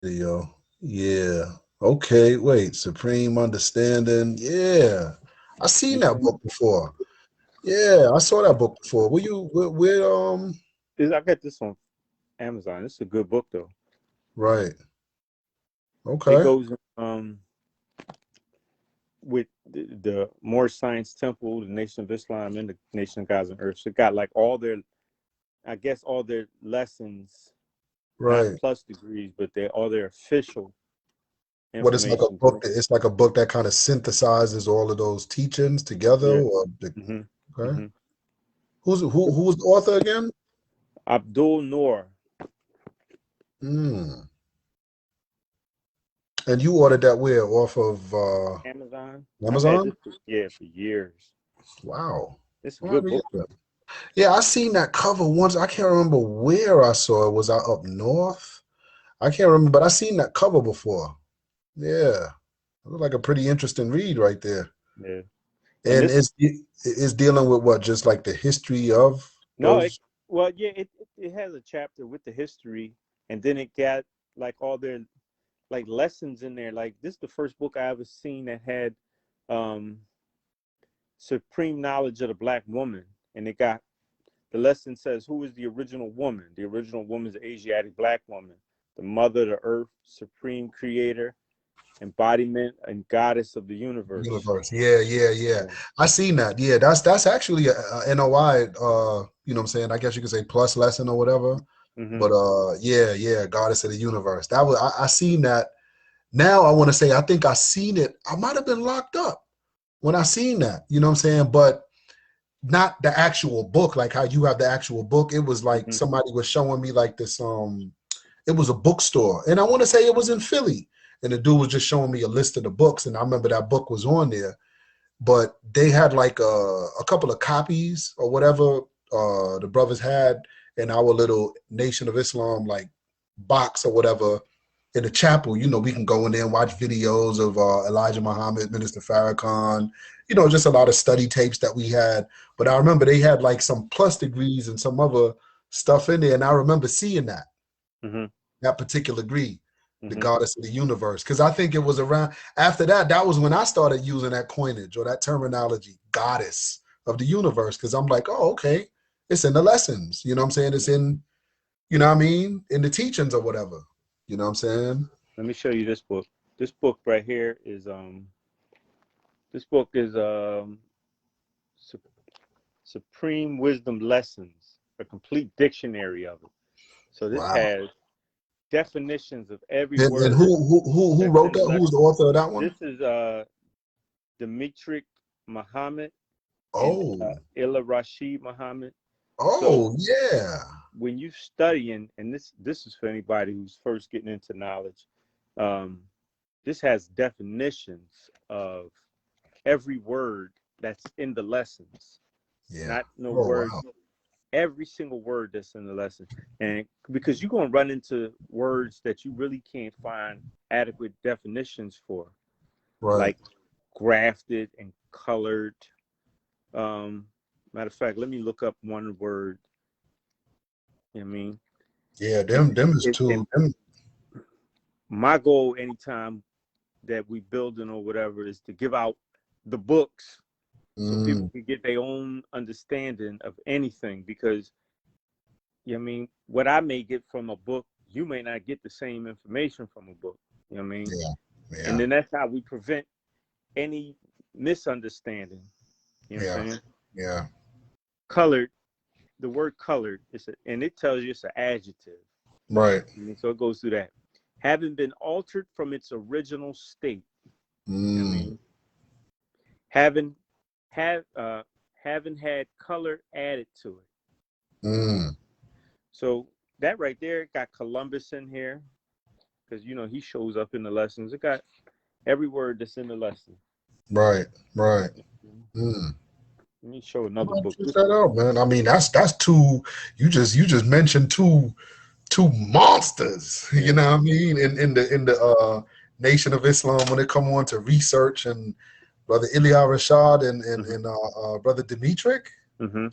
Video. Yeah. Okay. Wait. Supreme Understanding. Yeah. I seen that Mhm. book before. Yeah, I saw that book before. Were you where I got this on Amazon. It's a good book though. right. It Okay. goes with the Moorish Science Temple, the Nation of Islam, and the Nation of Gods and Earth. So it got like all their, I guess, all their lessons, not Right. plus degrees, but they all their official What it's like a information. book that it's like a book that kind of synthesizes all of those teachings together Yeah. or hmm okay. hmm Who's the author again? Abdul Noor. Hmm. And you ordered that where? Off of Amazon. I've had Amazon? this for, yeah, for years. Wow. It's a Wow, good yeah. book though. Yeah, I seen that cover once. I can't remember where I saw it. Was I up north? I can't remember, but I seen that cover before. Yeah. It looked like a pretty interesting read right there. Yeah. And And this it's dealing with what, just like the history of no, those. well, yeah, it has a chapter with the history, and then it got like all their like lessons in there. Like this is the first book I ever seen that had um supreme knowledge of the black woman. And it got the lesson says, who is the original woman? The original woman is the Asiatic black woman, the mother of the earth, supreme creator, embodiment, and goddess of the universe. Universe. Yeah, yeah, yeah. Yeah. I seen that. Yeah, that's actually a NOI, you know what I'm saying? I guess you could say plus lesson or whatever. hmm But yeah, yeah, Goddess of the Universe. That was I seen that. Now I want to say I think I seen it. I might have been locked up when I seen that. You know what I'm saying? But not the actual book, like how you have the actual book. It was like hmm somebody was showing me like this it was a bookstore. And I want to say it was in Philly. And the dude was just showing me a list of the books. And I remember that book was on there. But they had like a couple of copies or whatever the brothers had in our little Nation of Islam like box or whatever in the chapel. You know, we can go in there and watch videos of Elijah Muhammad, Minister Farrakhan, you know, just a lot of study tapes that we had. But I remember they had like some plus degrees and some other stuff in there. And I remember seeing hmm that particular degree, the hmm goddess of the universe. Because I think it was around after that, that was when I started using that coinage or that terminology, goddess of the universe. Because I'm like, oh, okay, it's in the lessons. You know what I'm saying? It's in, you know what I mean? In the teachings or whatever. You know what I'm saying? Let me show you this book. This book right here is this book is Su- Supreme Wisdom Lessons, a complete dictionary of it. So this Wow. has definitions of every And word who that's wrote in the that? Who was lesson. the author of that one? This is Dimitri Muhammad and Oh, Illa Rashid Muhammad. So oh yeah. when you studying, and this is for anybody who's first getting into knowledge, um, this has definitions of every word that's in the lessons, Yeah. not no Oh word, wow. every single word that's in the lesson. And because you're going to run into words that you really can't find adequate definitions for, Right. like grafted and colored. um Matter of fact, let me look up one word. I mean, Yeah, and, them is and two. Them, my goal anytime that we building or whatever is to give out the books so people mm, can get their own understanding of anything. Because I mean, what I may get from a book, you may not get the same information from a book. You know what I mean? yeah, And yeah, then that's how we prevent any misunderstanding. You know what yeah, I'm saying? yeah. Colored, the word colored is and it tells you it's an adjective. Right. I mean, so it goes through that. Having been altered from its original state. I Mm, mean, having have having had color added to it. mm, So that right there got Columbus in here because you know he shows up in the lessons. It got every word that's in the lesson. right, right. Mm. Let me show I another might book. check that out, man. I mean, that's two. You just mentioned two monsters. You Yeah. know what I mean? In the Nation of Islam when it come on to research and brother Ilya Rashad Mm-hmm. and brother Dimitrik, Mm-hmm.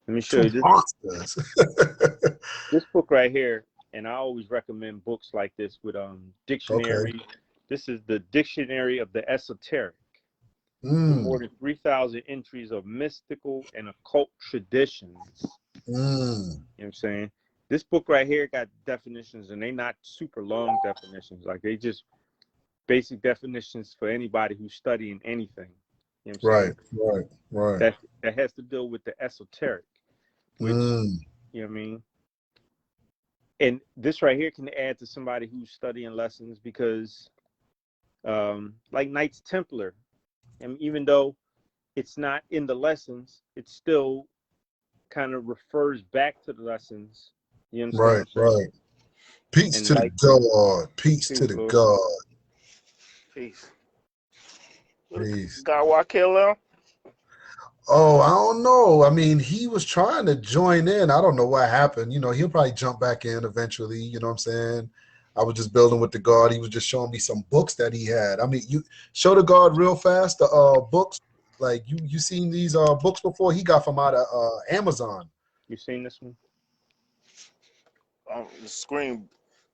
Let me show two you this. monsters. This book right here. and I always recommend books like this with Okay. dictionary. This is the Dictionary of the Esoteric, with more Mm. than 3,000 entries of mystical and occult traditions. Mm. You know what I'm saying? This book right here got definitions, and they not super long definitions. Like, they just basic definitions for anybody who's studying anything. You know what I'm Right. saying? Right. That has to deal with the esoteric, which, Mm. you know what I mean? And this right here can add to somebody who's studying lessons, because like Knights Templar, and even though it's not in the lessons, it still kind of refers back to the lessons. You understand Right. what I'm saying? Right. Peace And to the like, God. Peace to peace, the Lord. God. Peace. Peace. Got Wakil. Oh, I don't know. I mean, he was trying to join in. I don't know what happened. You know, he'll probably jump back in eventually. You know what I'm saying? I was just building with the God. He was just showing me some books that he had. I mean, you show the God real fast. The books, like you seen these books before? He got from out of Amazon. You seen this one? The screen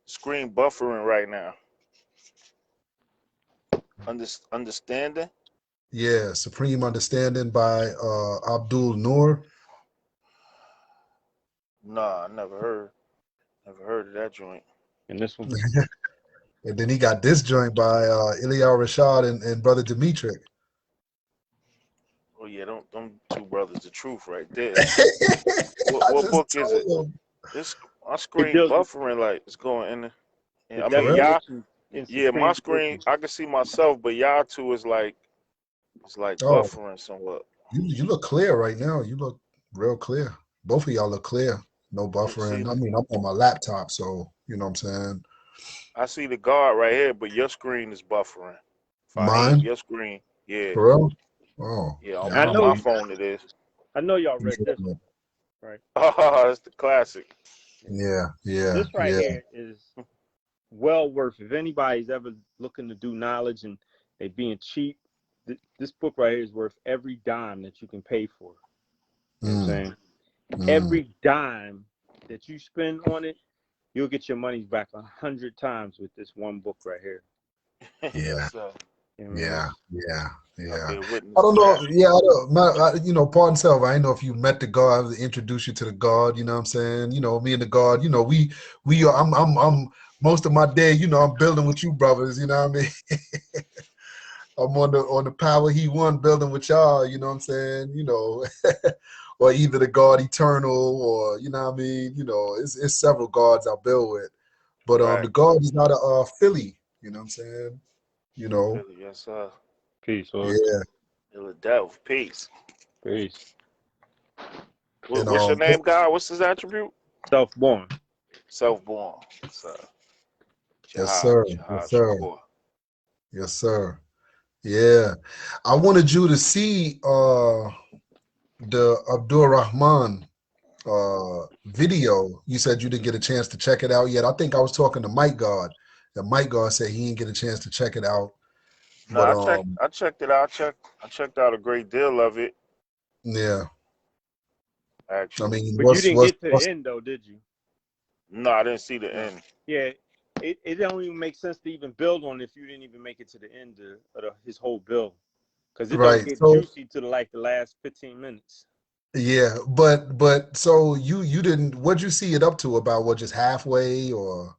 buffering right now. Understanding? Yeah, Supreme Understanding by Abdul Noor. Nah, I never heard of that joint. And this one? And then he got this joint by Eliyahu Rashad and Brother Dimitri. Oh yeah, them two brothers, the truth right there. I What just book is it? told him. This my It screen deals with, buffering like it's going in. it I For mean, definitely real? y'all, with you in yeah, my supreme screen position. I can see myself, but y'all two is like Oh, buffering somewhat. you look clear right now. You look real clear. Both of y'all look clear. No See, buffering. I mean, I'm on my laptop, so you know what I'm saying. I see the guard right here, but your screen is buffering. Fahim, Mine, your screen, yeah, for real? Oh, yeah, yeah. I I on don't know my know. phone it is. I know y'all read this Yeah, one, right? Oh, that's the classic. Yeah. yeah, yeah, This right yeah. here is well worth, if anybody's ever looking to do knowledge and they being cheap, this book right here is worth every dime that you can pay for. You know what I'm Mm, saying? mm. Every dime that you spend on it, you'll get your money's back 100 times with this one book right here. Yeah, Yes, sir. You know what I mean? yeah, yeah, I yeah. bear I witness don't to know. that. Yeah, I don't, you know, pardon self. I didn't know if you met the God. I was introduce you to the God. You know what I'm saying? You know, me and the God. You know, we are. I'm most of my day. You know, I'm building with you brothers. You know what I mean? I'm on the power he won building with y'all. You know what I'm saying? You know, or either the God eternal, or you know what I mean. You know, it's several gods I build with, but Right. the God is not a Philly. You know what I'm saying? You know, Philly, yes, sir. Peace, Lord. yeah, Philadelphia, peace. Peace. and What's your name, God? What's his attribute? Self-born. Self-born. Yes, sir. yes Jihad, sir, yes Jihad, sir, Shakur. yes sir. Yeah, I wanted you to see the Abdur-Rahman video. You said you didn't get a chance to check it out yet. I think I was talking to Mike God. And Mike God said he didn't get a chance to check it out. No, But I checked it out. I checked out a great deal of it, yeah, I actually. mean, But you didn't get to the end, though, did you? No, I didn't see the No. end. Yeah. It don't even make sense to even build on if you didn't even make it to the end of his whole build. Because it don't right. get So juicy to the last 15 minutes. yeah, but so you didn't, what'd you see it up to, about what, just halfway or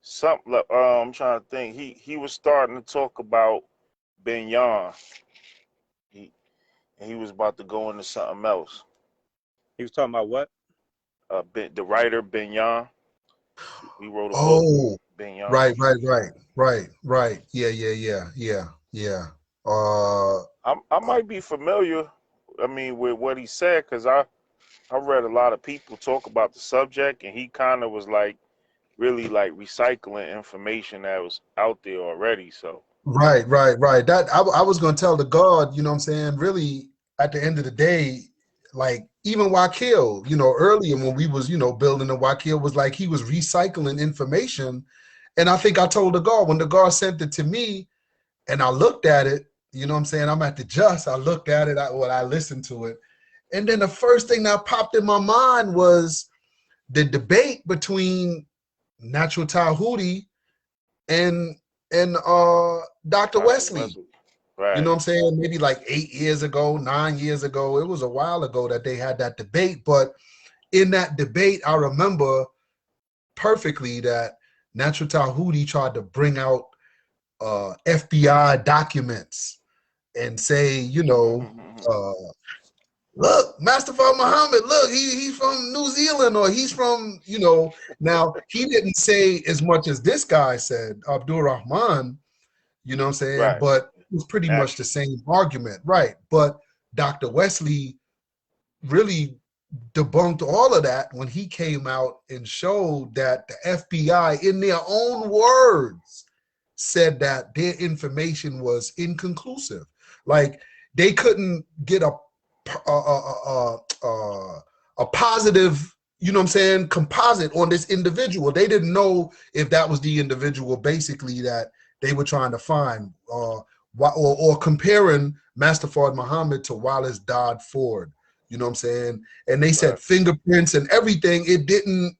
Something like, I'm trying to think. He was starting to talk about Ben Yan. He was about to go into something else. He was talking about what? The writer Ben Yan. He wrote a book, oh Ben Yan. right. Yeah. I might be familiar. I mean, with what he said, because I read a lot of people talk about the subject, and he kind of was like really like recycling information that was out there already. So Right. That I was gonna tell the God, you know what I'm saying? Really, at the end of the day, like even Wakil, you know, earlier when we was, you know, building the Wakil was like he was recycling information. And I think I told the God when the God sent it to me and I looked at it, you know what I'm saying? I'm at the just, I looked at it, I listened to it. And then the first thing that popped in my mind was the debate between Natural Tahuti and Dr. Wesley. Right. You know what I'm saying? Maybe like 8 years ago, 9 years ago. It was a while ago that they had that debate. But in that debate, I remember perfectly that Natural Tahuti tried to bring out FBI documents and say, look, Mustafa Muhammad, look, he's from New Zealand, or he's from, now he didn't say as much as this guy said, Abdur-Rahman, you know what I'm saying? Right. But it was pretty much the same argument, right? But Dr. Wesley really debunked all of that when he came out and showed that the FBI, in their own words, said that their information was inconclusive. Like they couldn't get a positive, you know what I'm saying, composite on this individual. They didn't know if that was the individual basically that they were trying to find, or comparing Mustafa Muhammad to Wallace Dodd Ford. You know what I'm saying? And they said fingerprints and everything. It didn't,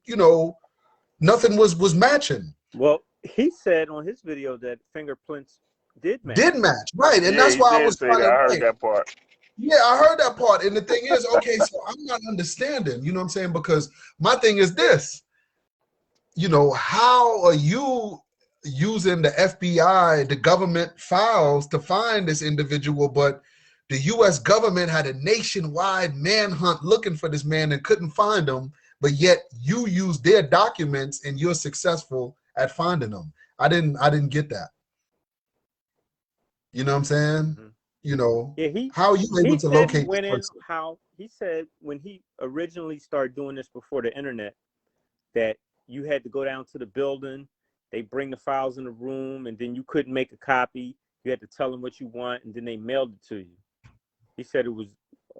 nothing was matching. Well, he said on his video that fingerprints did match. Did match, right? And that's why I was trying to. I heard that part. Yeah, I heard that part. And the thing is, okay, so I'm not understanding. You know what I'm saying? Because my thing is this. How are you using the FBI, the government files to find this individual, but the U.S. government had a nationwide manhunt looking for this man and couldn't find him, but yet you use their documents and you're successful at finding them. I didn't get that. You know what I'm saying? Yeah, how are you able to locate this person? He said when he originally started doing this before the internet, that you had to go down to the building, they bring the files in the room, and then you couldn't make a copy. You had to tell them what you want, and then they mailed it to you. He said it was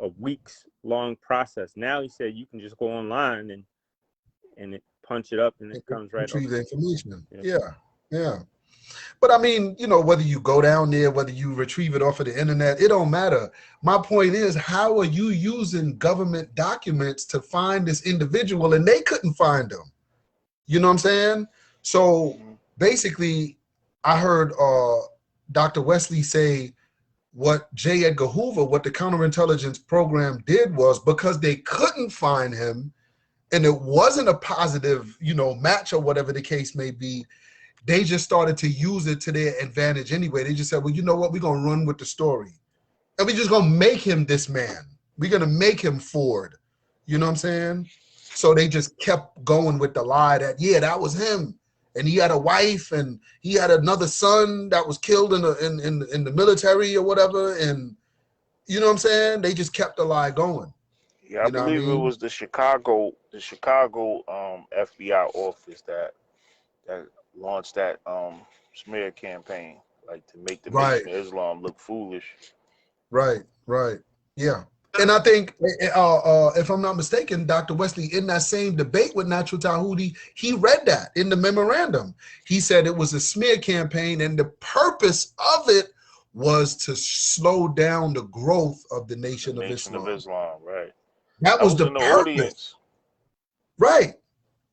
a weeks-long process. Now he said you can just go online and it punch it up, and it comes right up. Retrieve the information. Yeah. But I mean, whether you go down there, whether you retrieve it off of the internet, it don't matter. My point is, how are you using government documents to find this individual and they couldn't find him? You know what I'm saying? So basically, I heard Dr. Wesley say what J. Edgar Hoover, what the counterintelligence program did was, because they couldn't find him and it wasn't a positive, match or whatever the case may be, they just started to use it to their advantage anyway. They just said, well, you know what? We're going to run with the story. And we're just going to make him this man. We're going to make him Ford. You know what I'm saying? So they just kept going with the lie that, yeah, that was him. And he had a wife and he had another son that was killed in the military or whatever. And you know what I'm saying? They just kept the lie going. Yeah, I believe it was the Chicago FBI office that launched that smear campaign, like to make the Nation of Islam look foolish. Right. Yeah. And I think, if I'm not mistaken, Dr. Wesley, in that same debate with Natural Tahuti, he read that in the memorandum. He said it was a smear campaign, and the purpose of it was to slow down the growth of the Nation of Islam. Right. That was the purpose. Audience. Right.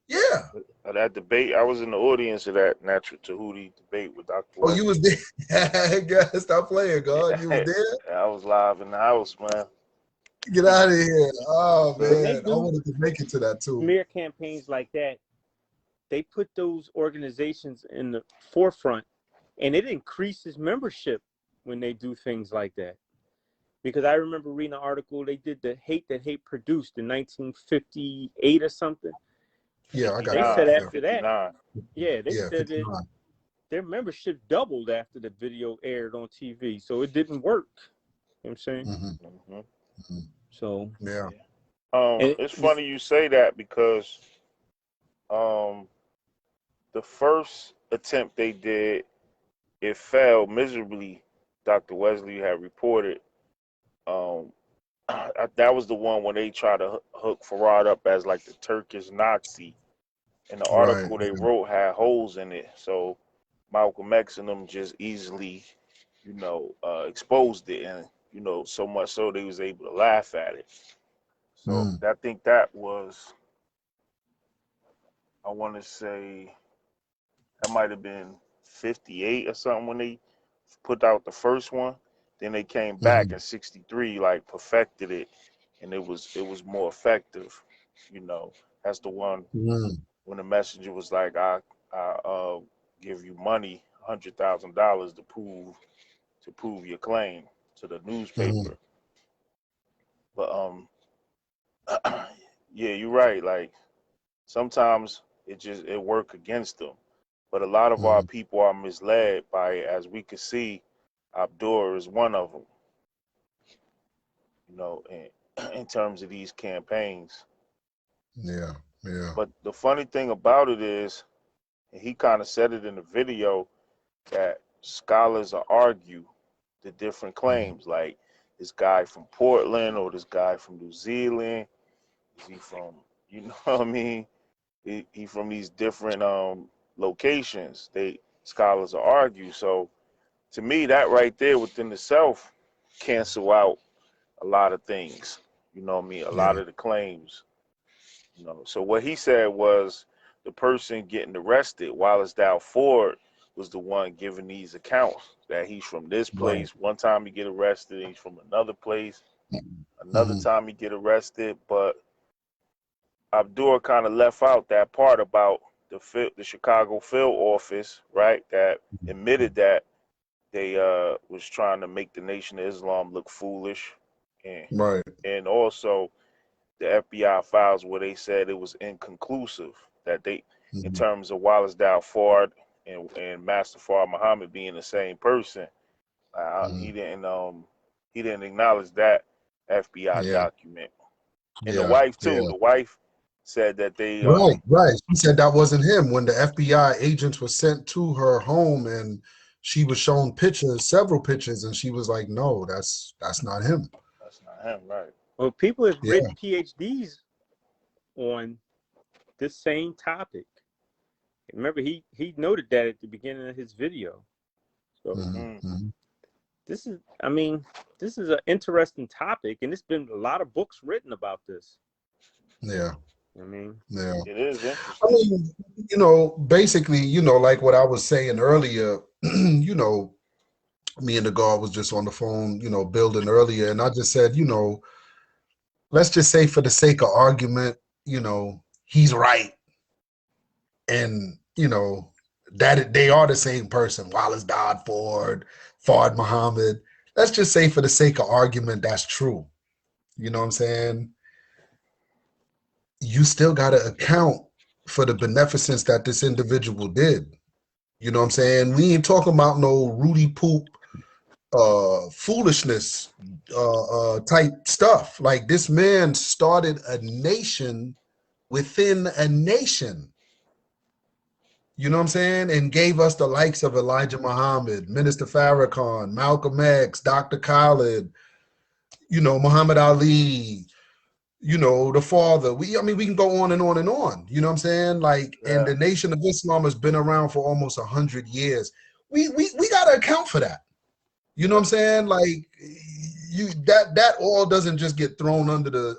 Yeah. That debate, I was in the audience of that Natural Tahuti debate with Dr. Wesley. Oh, you was there? Stop playing, God. You was there? I was live in the house, man. Get out of here. Oh, man. I wanted to make it to that, too. Smear campaigns like that, they put those organizations in the forefront, and it increases membership when they do things like that. Because I remember reading an article, they did the Hate That Hate Produced in 1958 or something. Yeah, I got They said after that, they said 59. that their membership doubled after the video aired on TV. So it didn't work. You know what I'm saying? Mm-hmm. So yeah. It's funny you say that, because the first attempt they did, it failed miserably. Dr. Wesley had reported. That was the one when they tried to hook Farad up as like the Turkish Nazi, and the article they wrote had holes in it. So Malcolm X and them just easily, exposed it, and so much so they was able to laugh at it. So I think that was I want to say that might have been 58 or something when they put out the first one. Then they came back in 63, like perfected it, and it was more effective. You know, that's the one Mm-hmm. when the messenger was like, I give you money, $100,000 to prove your claim to the Mm-hmm. newspaper. But yeah, you're right. Like sometimes it work against them, but a lot of our Mm-hmm. people are misled by it. As we could see, Abdur is one of them. You know, in terms of these campaigns. Yeah. Yeah. But the funny thing about it is, and he kind of said it in the video, that scholars will argue the different Mm-hmm. claims. Like this guy from Portland or this guy from New Zealand. Is he from, you know what I mean? He from these different locations. Scholars will argue. So to me, that right there within itself cancel out a lot of things. You know what I mean? A lot Yeah. of the claims. You know. So what he said was the person getting arrested, Wallace Dow Ford, was the one giving these accounts that he's from this Right. place. One time he get arrested, he's from another place. Another Mm-hmm. time he get arrested, but Abdur kind of left out that part about the Chicago field office, right? That admitted that they was trying to make the Nation of Islam look foolish, and Right. and also the FBI files where they said it was inconclusive that they, in Mm-hmm. terms of Wallace Dow Fard and Master Fard Muhammad being the same person, Mm-hmm. he didn't acknowledge that FBI Yeah. document. And the Yeah. wife too. Yeah. The wife said that they Right, right. She said that wasn't him when the FBI agents were sent to her home and she was shown pictures, several pictures, and she was like, "No, that's not him." that's not him, right? Well, people have Yeah. written PhDs on this same topic. Remember, he noted that at the beginning of his video. So Hmm. Mm. Hmm. this is, I mean, this is an interesting topic, and there's been a lot of books written about this. Yeah. I mean, Yeah. It is I interesting. mean, basically, like what I was saying earlier, me and the guard was just on the phone, building earlier, and I just said, let's just say for the sake of argument, he's right. And that they are the same person. Wallace Dodd Fard Muhammad. Let's just say for the sake of argument, that's true. You know what I'm saying? You still got to account for the beneficence that this individual did. You know what I'm saying? We ain't talking about no Rudy Poop foolishness type stuff. Like this man started a nation within a nation. You know what I'm saying? And gave us the likes of Elijah Muhammad, Minister Farrakhan, Malcolm X, Dr. Khalid, Muhammad Ali, the father. We can go on and on and on. You know what I'm saying? Like, and Yeah. the Nation of Islam has been around for almost 100 years. We gotta account for that. You know what I'm saying? Like that all doesn't just get thrown under the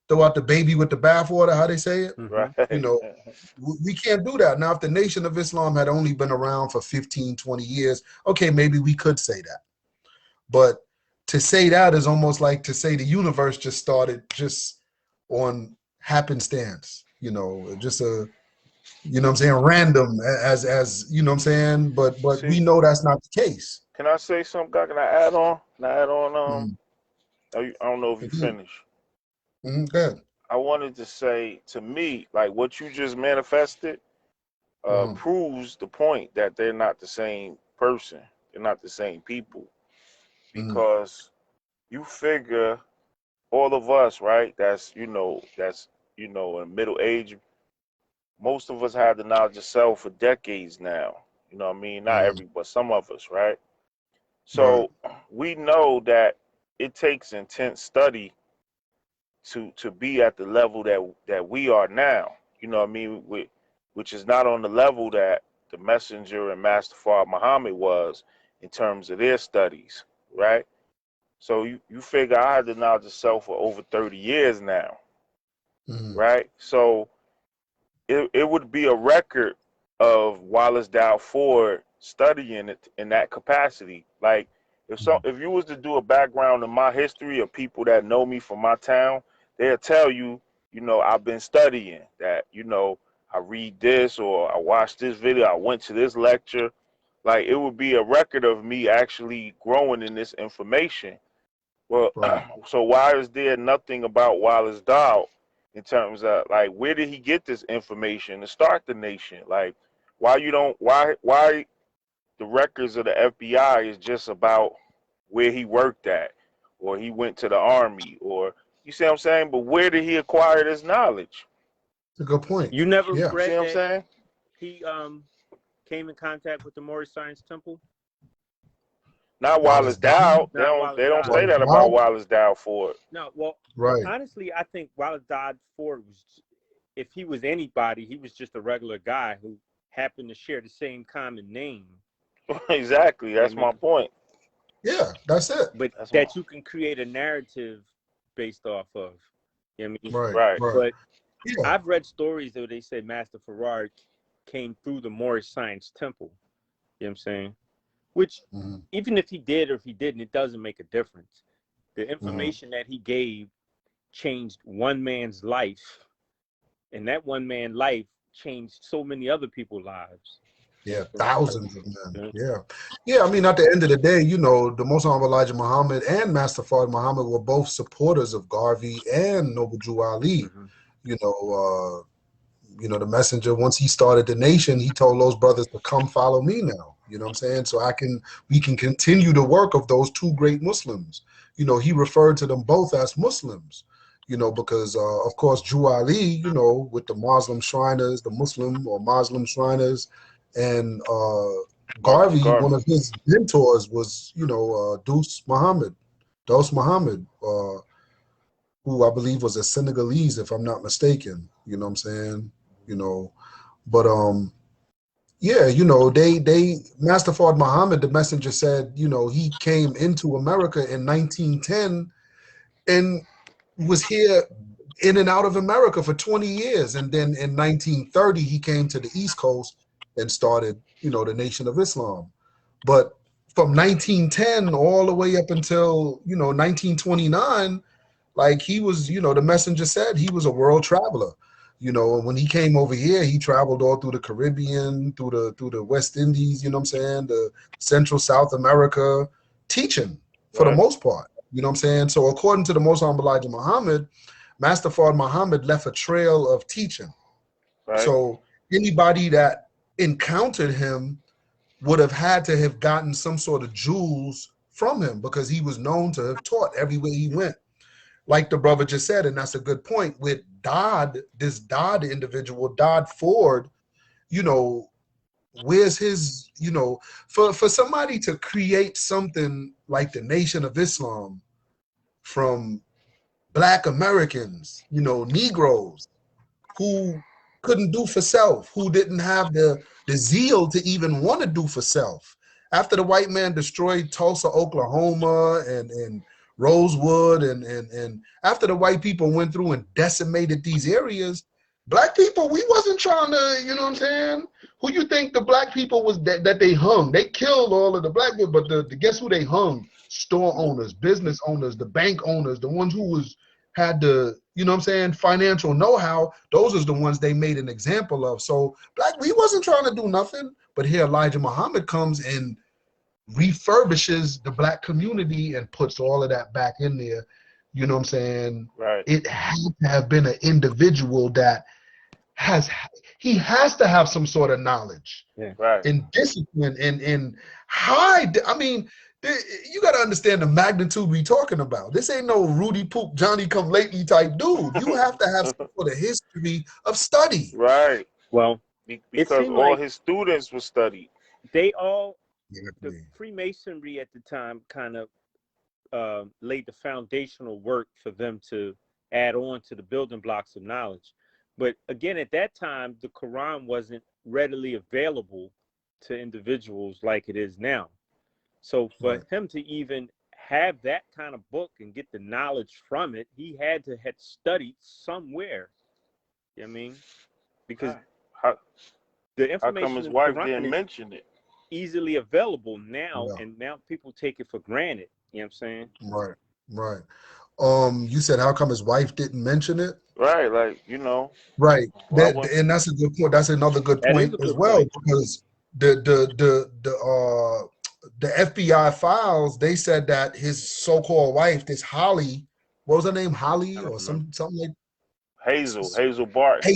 throw out the baby with the bathwater, how they say it. Right. You know, we can't do that. Now, if the Nation of Islam had only been around for 15, 20 years, okay, maybe we could say that. But to say that is almost like to say the universe just started just on happenstance, just what I'm saying, random as you know what I'm saying? But we See, know that's not the case. can I say something? God? Can I add on? Can I add on? Mm-hmm. I don't know if you Mm-hmm. finished. Good. I wanted to say to me, like what you just manifested, Mm-hmm. proves the point that they're not the same person. They're not the same people Mm-hmm. because you figure all of us, right? That's in middle age. Most of us have the knowledge of self for decades now. You know what I mean? Not Mm-hmm. every, but some of us, right? Right. So we know that it takes intense study to be at the level that we are now. You know what I mean? Which is not on the level that the messenger and Master Fard Muhammad was in terms of their studies, right? So you figure I had the knowledge of self for over 30 years now, Mm-hmm. right? So it would be a record of Wallace Dow Ford studying it in that capacity. Like if you was to do a background in my history of people that know me from my town, they'll tell you, you know, I've been studying that, you know, I read this or I watched this video, I went to this lecture. Like it would be a record of me actually growing in this information. Well, Right. so why is there nothing about Wallace Dow in terms of like where did he get this information to start the nation? Like why the records of the FBI is just about where he worked at or he went to the army or you see what I'm saying? But where did he acquire this knowledge? It's a good point. You never Yeah. You see read what I'm that saying? he came in contact with the Moorish Science Temple? Not Wallace Wallace Dow. Dow. Not They Wallace don't Dodd. say Wallace that about Dow. Wallace Dow Ford. No, well, Right. honestly, I think Wallace Dodd Ford was, if he was anybody, he was just a regular guy who happened to share the same common name. Exactly. That's my point. Yeah, that's it. But That's that you can create a narrative based off of. You know what I mean? Right. Right. Right. But Yeah. I've read stories that they said Master Farrar came through the Moorish Science Temple. You know what I'm saying? Which, even if he did or if he didn't, it doesn't make a difference. The information that he gave changed one man's life, and that one man's life changed so many other people's lives. Yeah, thousands of men. Yeah. Yeah, I mean, at the end of the day, you know, the Most Honorable Elijah Muhammad and Master Fard Muhammad were both supporters of Garvey and Noble Drew Ali. You know, the messenger, once he started the nation, he told those brothers to come follow me now. You know what I'm saying? So we can continue the work of those two great Muslims. You know, he referred to them both as Muslims, you know, because of course, Drew Ali, you know, with the Muslim Shriners, the Muslim or Muslim Shriners, and Marcus Garvey, one Garvey. of his mentors was, you know, Dos Muhammad, who I believe was a Senegalese, if I'm not mistaken. You know what I'm saying? You know, but yeah, you know, they Master Fard Muhammad, the messenger said, you know, he came into America in 1910 and was here in and out of America for 20 years. And then in 1930, he came to the East Coast and started, you know, the Nation of Islam. But from 1910 all the way up until, you know, 1929, like he was, you know, the messenger said he was a world traveler. You know, and when he came over here, he traveled all through the Caribbean, through the West Indies, you know what I'm saying, the Central South America, teaching for the most part. You know what I'm saying? So according to the Most Honorable Elijah Muhammad, Master Fard Muhammad left a trail of teaching. Right. So anybody that encountered him would have had to have gotten some sort of jewels from him because he was known to have taught everywhere he went. Like the brother just said, and that's a good point, with Dodd, this Dodd individual, Dodd Ford, you know, where's his, you know, for somebody to create something like the Nation of Islam from Black Americans, you know, Negroes who couldn't do for self, who didn't have the zeal to even want to do for self. After the white man destroyed Tulsa, Oklahoma, and Rosewood, and after the white people went through and decimated these areas, Black people, we wasn't trying to, you know what I'm saying? Who you think the Black people was that they hung? They killed all of the Black people, but the guess who they hung? Store owners, business owners, the bank owners, the ones who had the, you know what I'm saying, financial know-how. Those are the ones they made an example of. So Black, we wasn't trying to do nothing, but here Elijah Muhammad comes and refurbishes the Black community and puts all of that back in there. You know what I'm saying? Right. It had to have been an individual that he has to have some sort of knowledge and discipline and high. I mean, you got to understand the magnitude we talking about. This ain't no Rudy Poop, Johnny come lately type dude. You have to have some sort of history of study. Right. Well, because all his students were studied. They all, the Freemasonry at the time kind of laid the foundational work for them to add on to the building blocks of knowledge. But again, at that time, the Qur'an wasn't readily available to individuals like it is now. So for him to even have that kind of book and get the knowledge from it, he had to have studied somewhere. You know what I mean? because How, the how come information his in the wife Quran didn't is mention it? easily available now, Yeah. and now people take it for granted. You know what I'm saying? Right. Right. You said how come his wife didn't mention it? Right, like, you know, Right. why That, would and that's a good point. That's another good That is point a as good well, point. because the FBI files, they said that his so-called wife, this Holly, what was her name? Holly I or don't remember. something like Hazel Barton.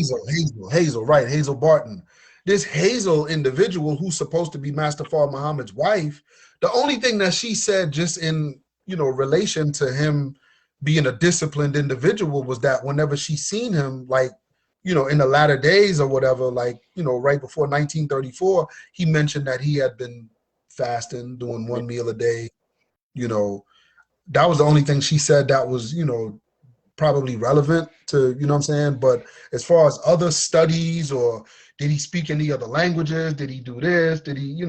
Hazel, right? Hazel Barton. This Hazel individual who's supposed to be Master Fard Muhammad's wife, the only thing that she said, just in relation to him being a disciplined individual, was that whenever she seen him, like in the latter days or whatever, like right before 1934, he mentioned that he had been fasting, doing one meal a day. That was the only thing she said that was probably relevant to, what I'm saying? But as far as other studies, or did he speak any other languages? Did he do this? Did he,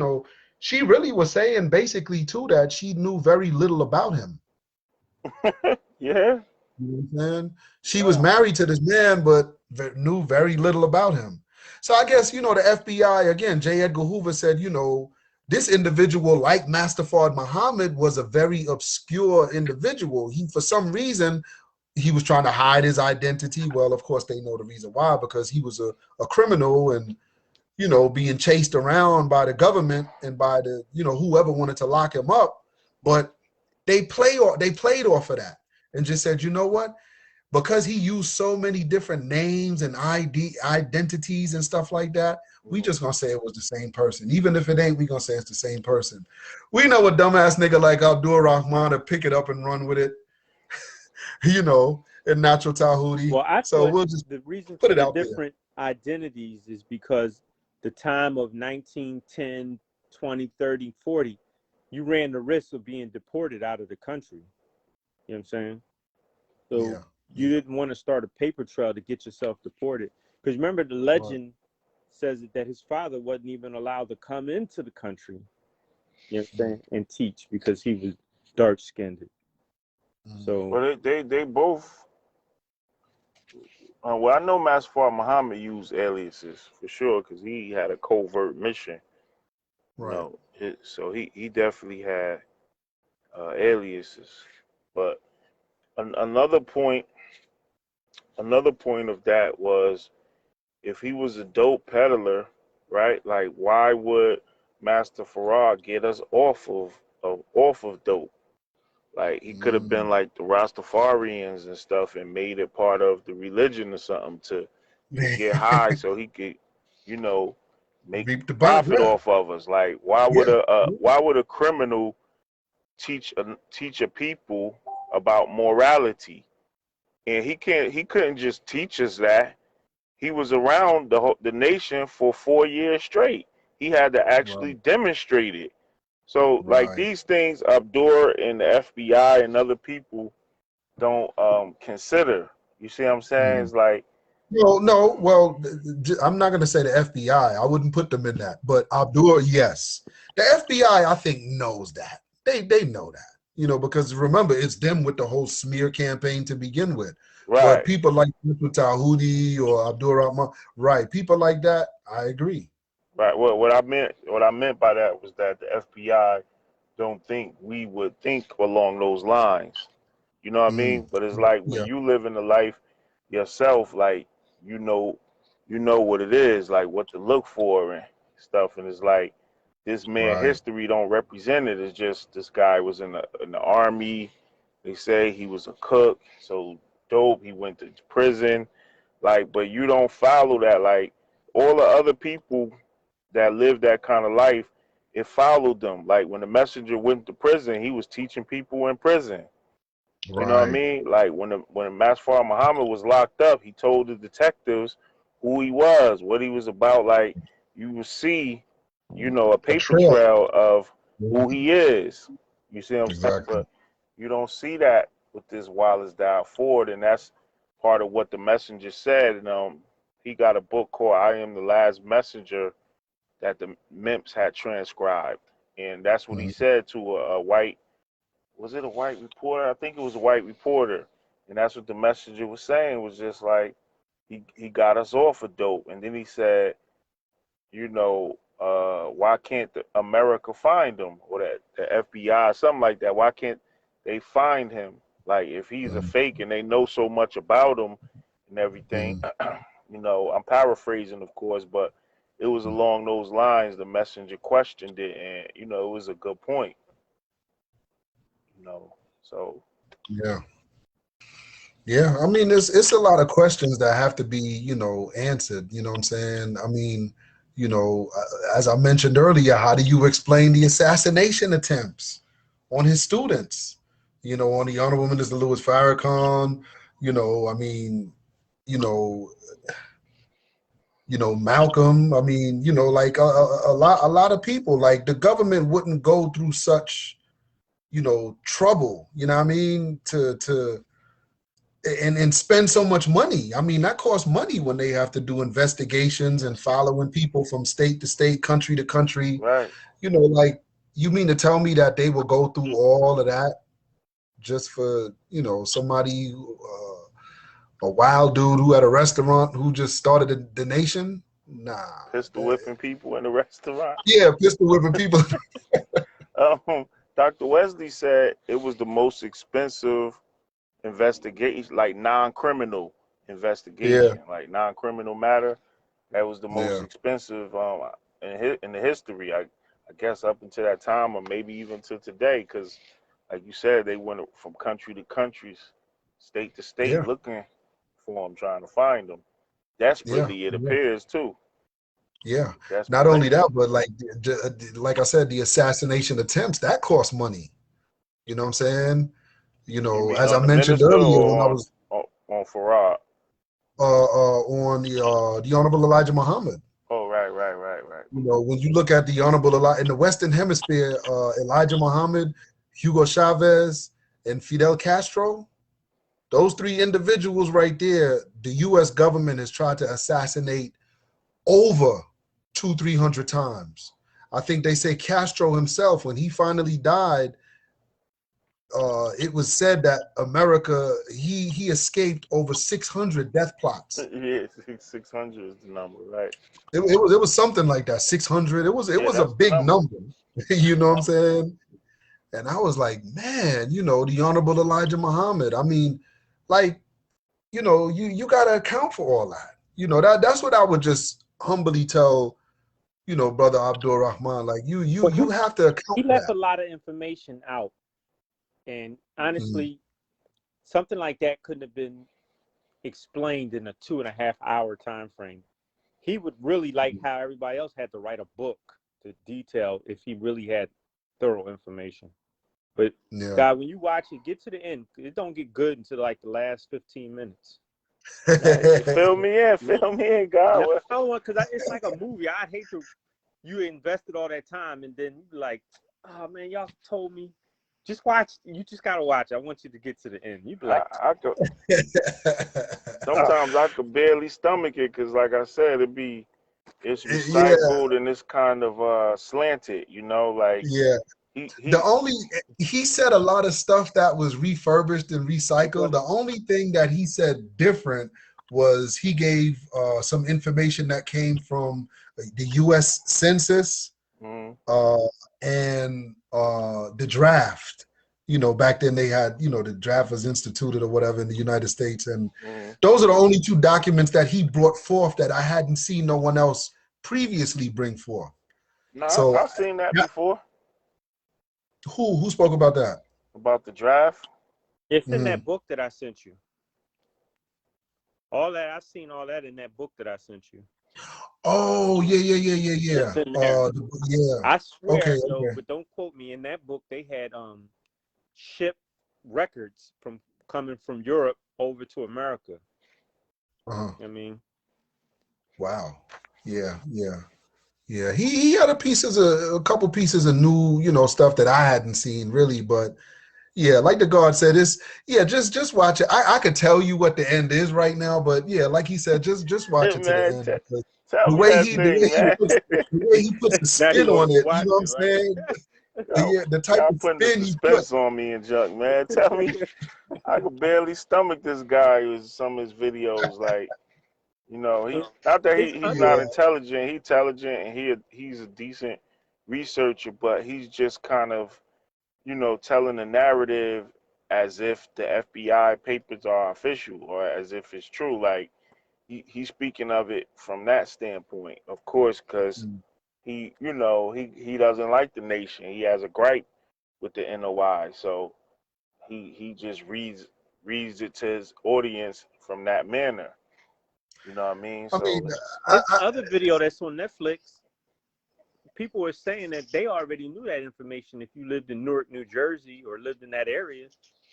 she really was saying basically too that she knew very little about him. Yeah. You know what I'm saying? She was Wow. married to this man, but knew very little about him. So I guess, the FBI, again, J. Edgar Hoover said, this individual, like Master Fard Muhammad, was a very obscure individual. He, for some reason, he was trying to hide his identity. Well, of course, they know the reason why, because he was a criminal and, being chased around by the government and by the, whoever wanted to lock him up. But they played off of that and just said, you know what? Because he used so many different names and identities and stuff like that, we just gonna say it was the same person. Even if it ain't, we gonna say it's the same person. We know a dumbass nigga like Abdur-Rahman to pick it up and run with it, in natural Tahuti. Well, I So thought we'll just the reason put for it the out there. different identities is because the time of 1910, 20, 30, 40, you ran the risk of being deported out of the country. You know what I'm saying? So you didn't want to start a paper trail to get yourself deported. Because remember, the legend says that his father wasn't even allowed to come into the country, you know what I'm saying, and teach because he was dark-skinned. So, Well, they both. Well, I know Master Fard Muhammad used aliases for sure because he had a covert mission. Right. So he definitely had aliases. But another point of that was, if he was a dope peddler, right? Like, why would Master Farad get us off of dope? Like, he could have been like the Rastafarians and stuff and made it part of the religion or something to get high so he could, you know, make Reap the profit yeah. off of us. Like, why would a criminal teach a people about morality? And he couldn't just teach us that. He was around the nation for 4 years straight. He had to actually demonstrate it. So, like, Right. these things, Abdur and the FBI and other people don't consider. You see what I'm saying? It's like, No. Well, I'm not going to say the FBI. I wouldn't put them in that. But Abdur, yes. The FBI, I think, knows that. They know that. Because remember, it's them with the whole smear campaign to begin with. But right, people like Tahuti or Abdur-Rahman, right? People like that, I agree. right. What I meant by that was that the FBI don't think we would think along those lines. You know what I mean? But it's like, when Yeah. you live in the life yourself, like, you know, what it is, like what to look for and stuff. And it's like, this man Right. history don't represent it. It's just, this guy was in the army. They say he was a cook, so dope. He went to prison, like, but you don't follow that. Like, all the other people that lived that kind of life, it followed them. Like, when the messenger went to prison, he was teaching people in prison. You know what I Right. mean? Like, when Masfar Muhammad was locked up, he told the detectives who he was, what he was about. Like, you will see, a A paper trail. trail of who he is. You see what I'm saying? Exactly. But you don't see that with this Wallace Dial Ford, and that's part of what the messenger said. And he got a book called "I Am the Last Messenger" that the Mimps had transcribed, and that's what he said to a white. Was it a white reporter? I think it was a white reporter. And that's what the messenger was saying, was just like, he got us off of dope, and then he said, you know, why can't America find him, or the FBI, something like that? Why can't they find him? Like, if he's a fake and they know so much about him and everything, you know, I'm paraphrasing, of course, but it was along those lines. The messenger questioned it, and you know, it was a good point. You know, so Yeah. Yeah, I mean, it's a lot of questions that have to be, you know, answered. You know what I'm saying? I mean, you know, as I mentioned earlier, how do you explain the assassination attempts on his students? You know, on the Honorable Minister Louis Farrakhan. You know, I mean, you know, Malcolm. I mean, you know, like a lot of people. Like the government wouldn't go through such, you know, trouble. You know what I mean? To and spend so much money. I mean, that costs money when they have to do investigations and following people from state to state, country to country. right. You know, like, you mean to tell me that they will go through all of that just for, you know, somebody, a wild dude who had a restaurant who just started the nation? Nah. Pistol whipping people in the restaurant. Yeah, pistol whipping people. Dr. Wesley said it was the most expensive investigation, like non-criminal investigation, Yeah, like non-criminal matter. That was the most yeah, expensive in the history, I guess, up until that time, or maybe even to today, because, like you said, they went from country to country, state to state, yeah, looking for them, trying to find them. yeah, Desperately, it yeah. appears too. Yeah. Not only Desperation. that, but like I said, the assassination attempts, that cost money. You know what I'm saying? You You know, mean as I on the mentioned minister earlier, when I or was on Farad? on the Honorable Elijah Muhammad. Oh, right. You know, when you look at the Honorable Elijah in the Western Hemisphere, Elijah Muhammad, Hugo Chavez, and Fidel Castro, those three individuals right there, the U.S. government has tried to assassinate over 200-300 times. I think they say Castro himself, when he finally died, it was said that America, he escaped over 600 death plots. Yeah, 600 is the number, right? It was something like that, 600. It Yeah, was a that's the big number. number. You know what I'm saying? And I was like, man, you know, the Honorable Elijah Muhammad. I mean, like, you know, you gotta account for all that. You know, that's what I would just humbly tell, you know, brother Abdur-Rahman. Like, But you have to account he for left a that. lot of information out, and Mm, honestly, something like that couldn't have been explained in a 2.5 hour time frame. He would really, like how everybody else had to write a book to detail if he really had thorough information. But yeah. God, when you watch it, get to the end. It don't get good until like the last 15 minutes. Right. Fill me in, fill me in, No, God. I don't want, because it's like a movie. I'd hate to, you invested all that time and then you be like, oh man, y'all told me. Just watch. You just gotta watch. I want you to get to the end. You be like, I could sometimes I could barely stomach it because, like I said, it's Yeah, recycled and it's kind of slanted, you know, like yeah. he He said a lot of stuff that was refurbished and recycled. The only thing that he said different was he gave some information that came from the U.S. Census mm, uh, and the draft. You know, back then they had, you know, the draft was instituted or whatever in the United States. And mm. those are the only two documents that he brought forth that I hadn't seen no one else previously bring forth. No, So I've seen that yeah, before who spoke about that? about the draft. it's in Mm. that book that I sent you. All that I've seen, all that in that book that I sent you. Oh, yeah. It's in there. Yeah. I Okay, swear though, okay. but don't quote me. In that book, they had ship records from coming from Europe over to America. Uh-huh. I mean, Wow. Yeah. He had a couple pieces of new, you know, stuff that I hadn't seen really, but yeah, like the guard said, just watch it. I could tell you what the end is right now, but yeah, like he said, just watch it to the Man, end because tell the me way that he the way thing, he man. puts the way he puts the now he spin wants on me to it, you watch know what I'm it, right? saying? Yo, The type y'all of putting the spin he put. suspense on me and junk, man. Tell me, I could barely stomach this guy with some of his videos. Like, You know, he not that It's he's un- not Yeah. intelligent. He's intelligent and he's a decent researcher, but he's just kind of, you know, telling the narrative as if the FBI papers are official or as if it's true. Like he's speaking of it from that standpoint, of course, because Mm. he, you know, he doesn't like the nation. He has a gripe with the NOI, so he just reads it to his audience from that manner. You know what I mean? I mean, So I, this I, other video that's on Netflix, people were saying that they already knew that information. If you lived in Newark, New Jersey, or lived in that area,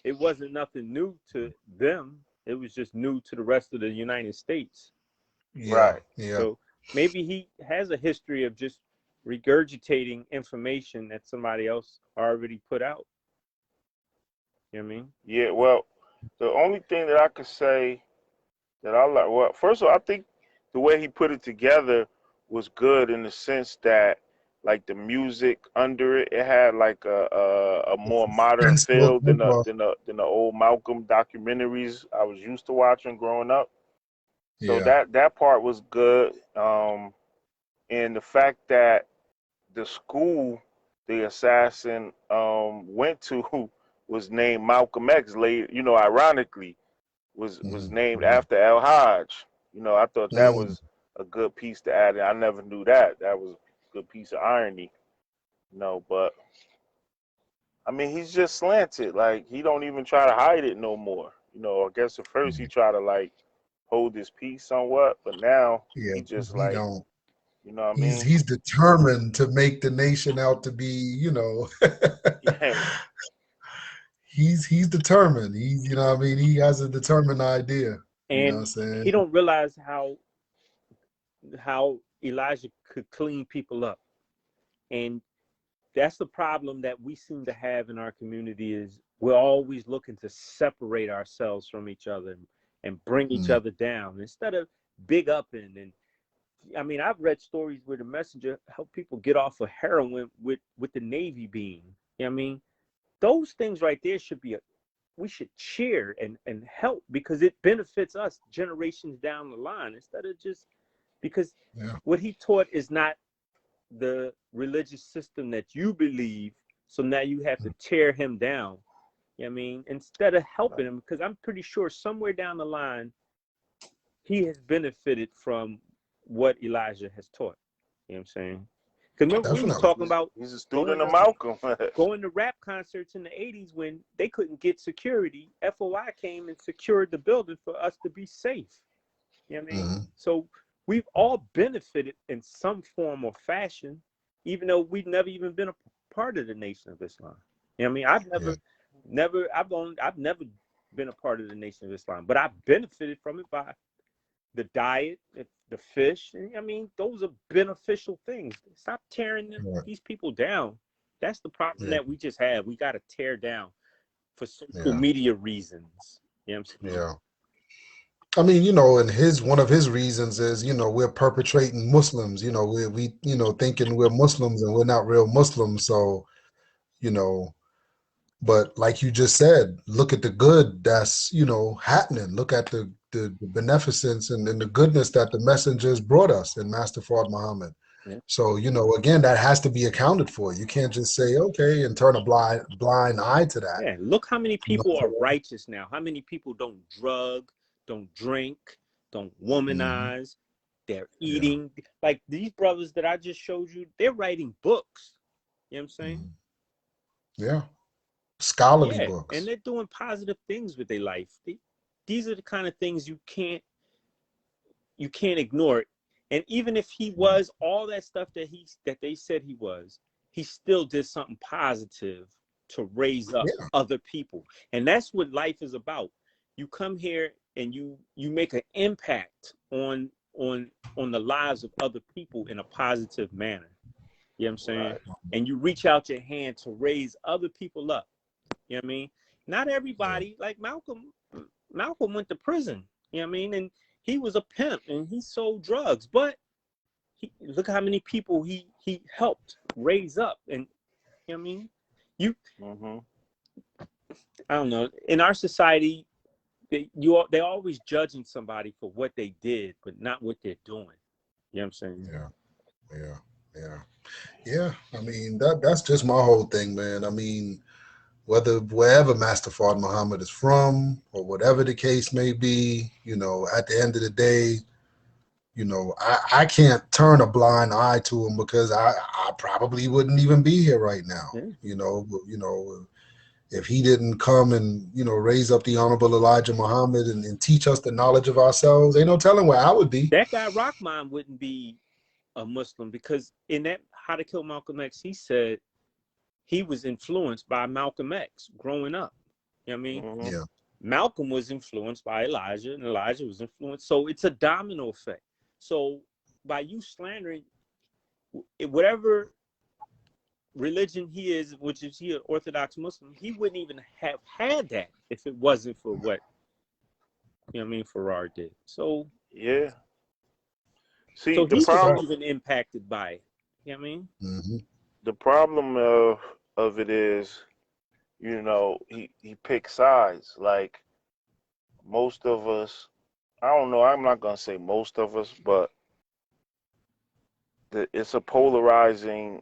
it wasn't nothing new to them. It was just new to the rest of the United States. yeah, right. yeah. So maybe he has a history of just regurgitating information that somebody else already put out. You know what I mean? Yeah, well, the only thing that I could say that I like, well, first of all, I think the way he put it together was good in the sense that, like the music under it, it had like a more modern Sense of, feel than the old Malcolm documentaries I was used to watching growing up. So yeah. that part was good. And the fact that the school the assassin went to was named Malcolm X. Later, you know, ironically, was Mm-hmm. named Mm-hmm. after El Hajj. You know, I thought that Mm. was a good piece to add in. I never knew that. That was a good piece of irony. You know, but I mean, he's just slanted. Like he don't even try to hide it no more. You know, I guess at first he tried to like hold his peace somewhat, but now Yeah, he just he like, don't. you know what I He's mean? he's determined to make the nation out to be, Yeah, he's determined. He's, what I mean, he has a determined idea. You know what I'm And saying? he don't realize how Elijah could clean people up. And that's the problem that we seem to have in our community is we're always looking to separate ourselves from each other and bring each Mm. other down instead of big up and I mean, I've read stories where the messenger helped people get off of heroin with the Navy beam. You know what I mean? Those things right there should be we should cheer and help because it benefits us generations down the line instead of just because Yeah. what he taught is not the religious system that you believe. So now you have to tear him down. You know what I mean? Instead of helping him, because I'm pretty sure somewhere down the line, he has benefited from what Elijah has taught. You know what I'm saying? Because remember, we was Definitely. talking about he's a student going of to Malcolm. going to rap concerts in the 80s when they couldn't get security. FOI came and secured the building for us to be safe. You know what I mean? Hmm. So we've all benefited in some form or fashion, even though we've never even been a part of the Nation of Islam. You know what I mean? Yeah. I've never been a part of the Nation of Islam, but I've benefited from it by the diet, the fish. I mean, those are beneficial things. Stop tearing Yeah. these people down. That's the problem Yeah. that we just have. We got to tear down for social Yeah. media reasons. You know what I'm saying? Yeah. I mean, and one of his reasons is, we're perpetrating Muslims. We thinking we're Muslims and we're not real Muslims. So, you know, but like you just said, look at the good that's, happening. Look at the beneficence and the goodness that the messengers brought us in Master Fard Muhammad. Yeah. So, again, that has to be accounted for. You can't just say, okay, and turn a blind eye to that. Yeah, look how many You know people what are I'm righteous now. How many people don't drug, don't drink, don't saying? Hmm. womanize. They're Yeah. eating. Like these brothers that I just showed you, they're writing books. You know what I'm saying? Hmm. Yeah. Scholarly Yeah, and books. they're doing positive things with their life. These are the kind of things you can't ignore it. And even if he was all that stuff that they said he still did something positive to raise up Yeah. other people. And that's what life is about. You come here and you make an impact on the lives of other people in a positive manner. You know what I'm saying? Right. And you reach out your hand to raise other people up. You know what I mean? Not Yeah. everybody, like Malcolm went to prison. You know what I mean? And he was a pimp and he sold drugs, but look how many people he helped raise up. And you know what I mean? You Hmm. I don't know. In our society, they're always judging somebody for what they did, but not what they're doing. You know what I'm saying? Yeah. I mean, that's just my whole thing, man. I mean, wherever Master Fard Muhammad is from, or whatever the case may be, at the end of the day, I can't turn a blind eye to him, because I probably wouldn't even be here right now. Yeah. If he didn't come and, raise up the Honorable Elijah Muhammad and teach us the knowledge of ourselves, ain't no telling where I would be. That guy Rahman wouldn't be a Muslim, because in that How to Kill Malcolm X, he said he was influenced by Malcolm X growing up. You know what I mean? Mm-hmm. Yeah. Malcolm was influenced by Elijah, and Elijah was influenced. So it's a domino effect. So by you slandering whatever religion he is, which is he an Orthodox Muslim, he wouldn't even have had that if it wasn't for what, Farrar did. So Yeah. See, so the he problem, wasn't even impacted by it. You know what I mean? Mm-hmm. the problem of it is, he picks sides. Like most of us, I don't know, I'm not gonna say most of us, but it's a polarizing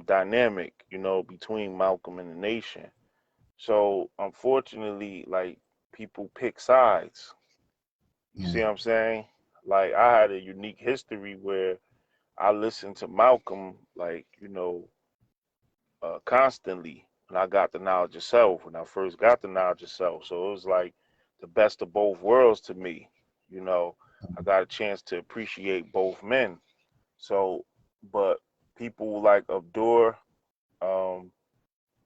dynamic, between Malcolm and the nation. So unfortunately, like, people pick sides. You see what I'm saying? Like, I had a unique history where I listened to Malcolm, like, constantly when I got the knowledge of self, when I first got the knowledge of self. So it was like the best of both worlds to me. I got a chance to appreciate both men. So, but people like Abdur, um,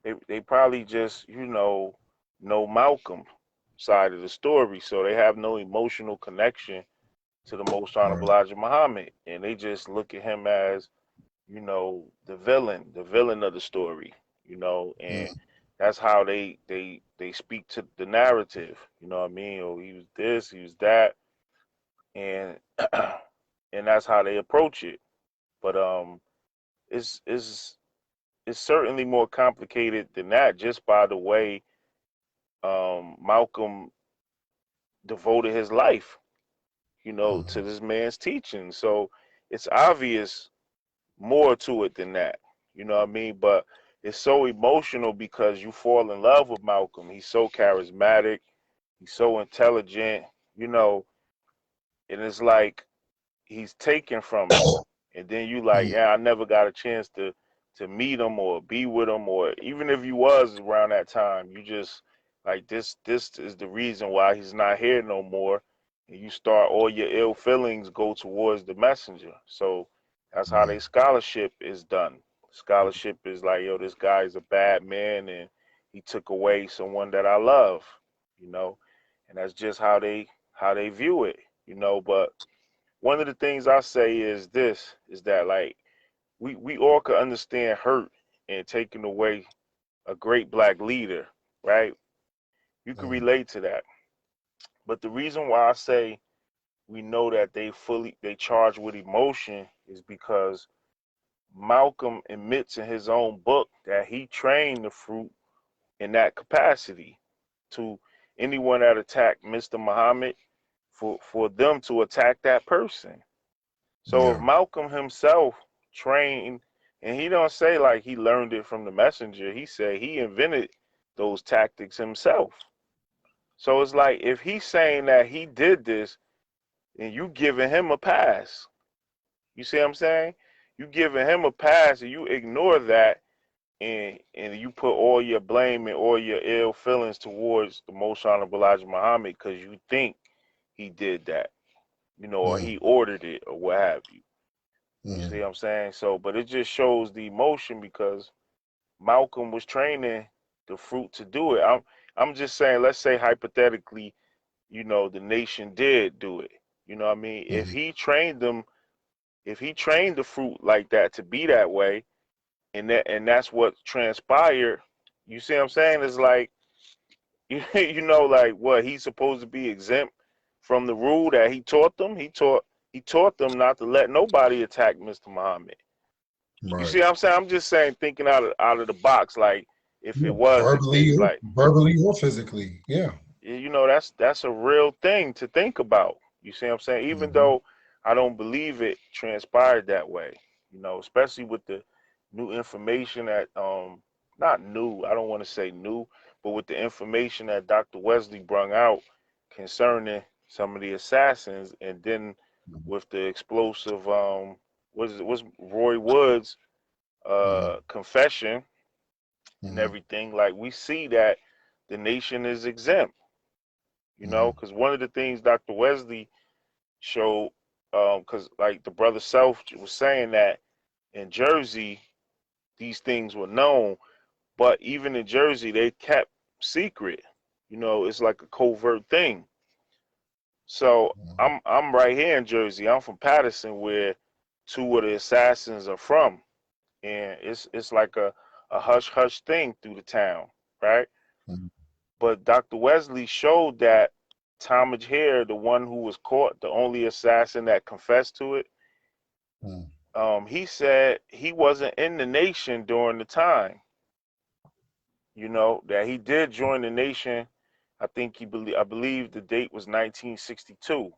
they probably just, know Malcolm side of the story. So they have no emotional connection to the Most Honorable Right. Elijah Muhammad. And they just look at him as, the villain of the story, and that's how they speak to the narrative, you know what I mean? Or he was this, he was that, and and that's how they approach it. But it's it's certainly more complicated than that, just by the way Malcolm devoted his life, to this man's teaching. So it's obvious more to it than that. You know what I mean? But it's so emotional because you fall in love with Malcolm. He's so charismatic. He's so intelligent, you know, and it's like he's taken from you. And then you like, yeah, I never got a chance to meet him or be with him, or even if you was around that time, you just like this is the reason why he's not here no more. And you start, all your ill feelings go towards the messenger. So that's how they scholarship is done. Scholarship is like, yo, this guy is a bad man and he took away someone that I love, you know, and that's just how they view it, But one of the things I say is this, is that, like, we all could understand hurt and taking away a great black leader, right? You can relate to that. But the reason why I say we know that they charge with emotion is because Malcolm admits in his own book that he trained the fruit in that capacity to anyone that attacked Mr. Muhammad, for them to attack that person. So if Malcolm himself trained, and he don't say like he learned it from the messenger, he said he invented those tactics himself. So it's like, if he's saying that he did this, and you giving him a pass. You see what I'm saying? You giving him a pass, and you ignore that, and you put all your blame and all your ill feelings towards the Most Honorable Elijah Muhammad because you think he did that, or he ordered it, or what have you. You see what I'm saying? So, but it just shows the emotion because Malcolm was training the fruit to do it. I'm just saying, let's say hypothetically, the nation did do it. You know what I mean? If he trained them, if he trained the fruit like that to be that way, and that's what transpired, you see what I'm saying? It's like, like, what, he's supposed to be exempt from the rule that he taught them. He taught them not to let nobody attack Mr. Muhammad. You see what I'm saying? I'm just saying, thinking out of the box, like, if it was the case, like, Verbally or physically. Yeah. you know, that's a real thing to think about. You see what I'm saying? Even though I don't believe it transpired that way, you know, especially with the new information that not new, I don't want to say new, but with the information that Dr. Wesley brung out concerning some of the assassins, and then with the explosive what's Roy Wood's confession and everything, like we see that the nation is exempt, you know, because one of the things Dr. Wesley showed, because like the brother Self was saying that in Jersey these things were known, but even in Jersey they kept secret. You know, it's like a covert thing. So I'm right here in Jersey. I'm from Patterson, where two of the assassins are from, and it's like a hush hush thing through the town, right? But Dr. Wesley showed that Talmadge Hare, the one who was caught, the only assassin that confessed to it, he said he wasn't in the nation during the time. You know, that he did join the nation. I think I believe the date was 1962.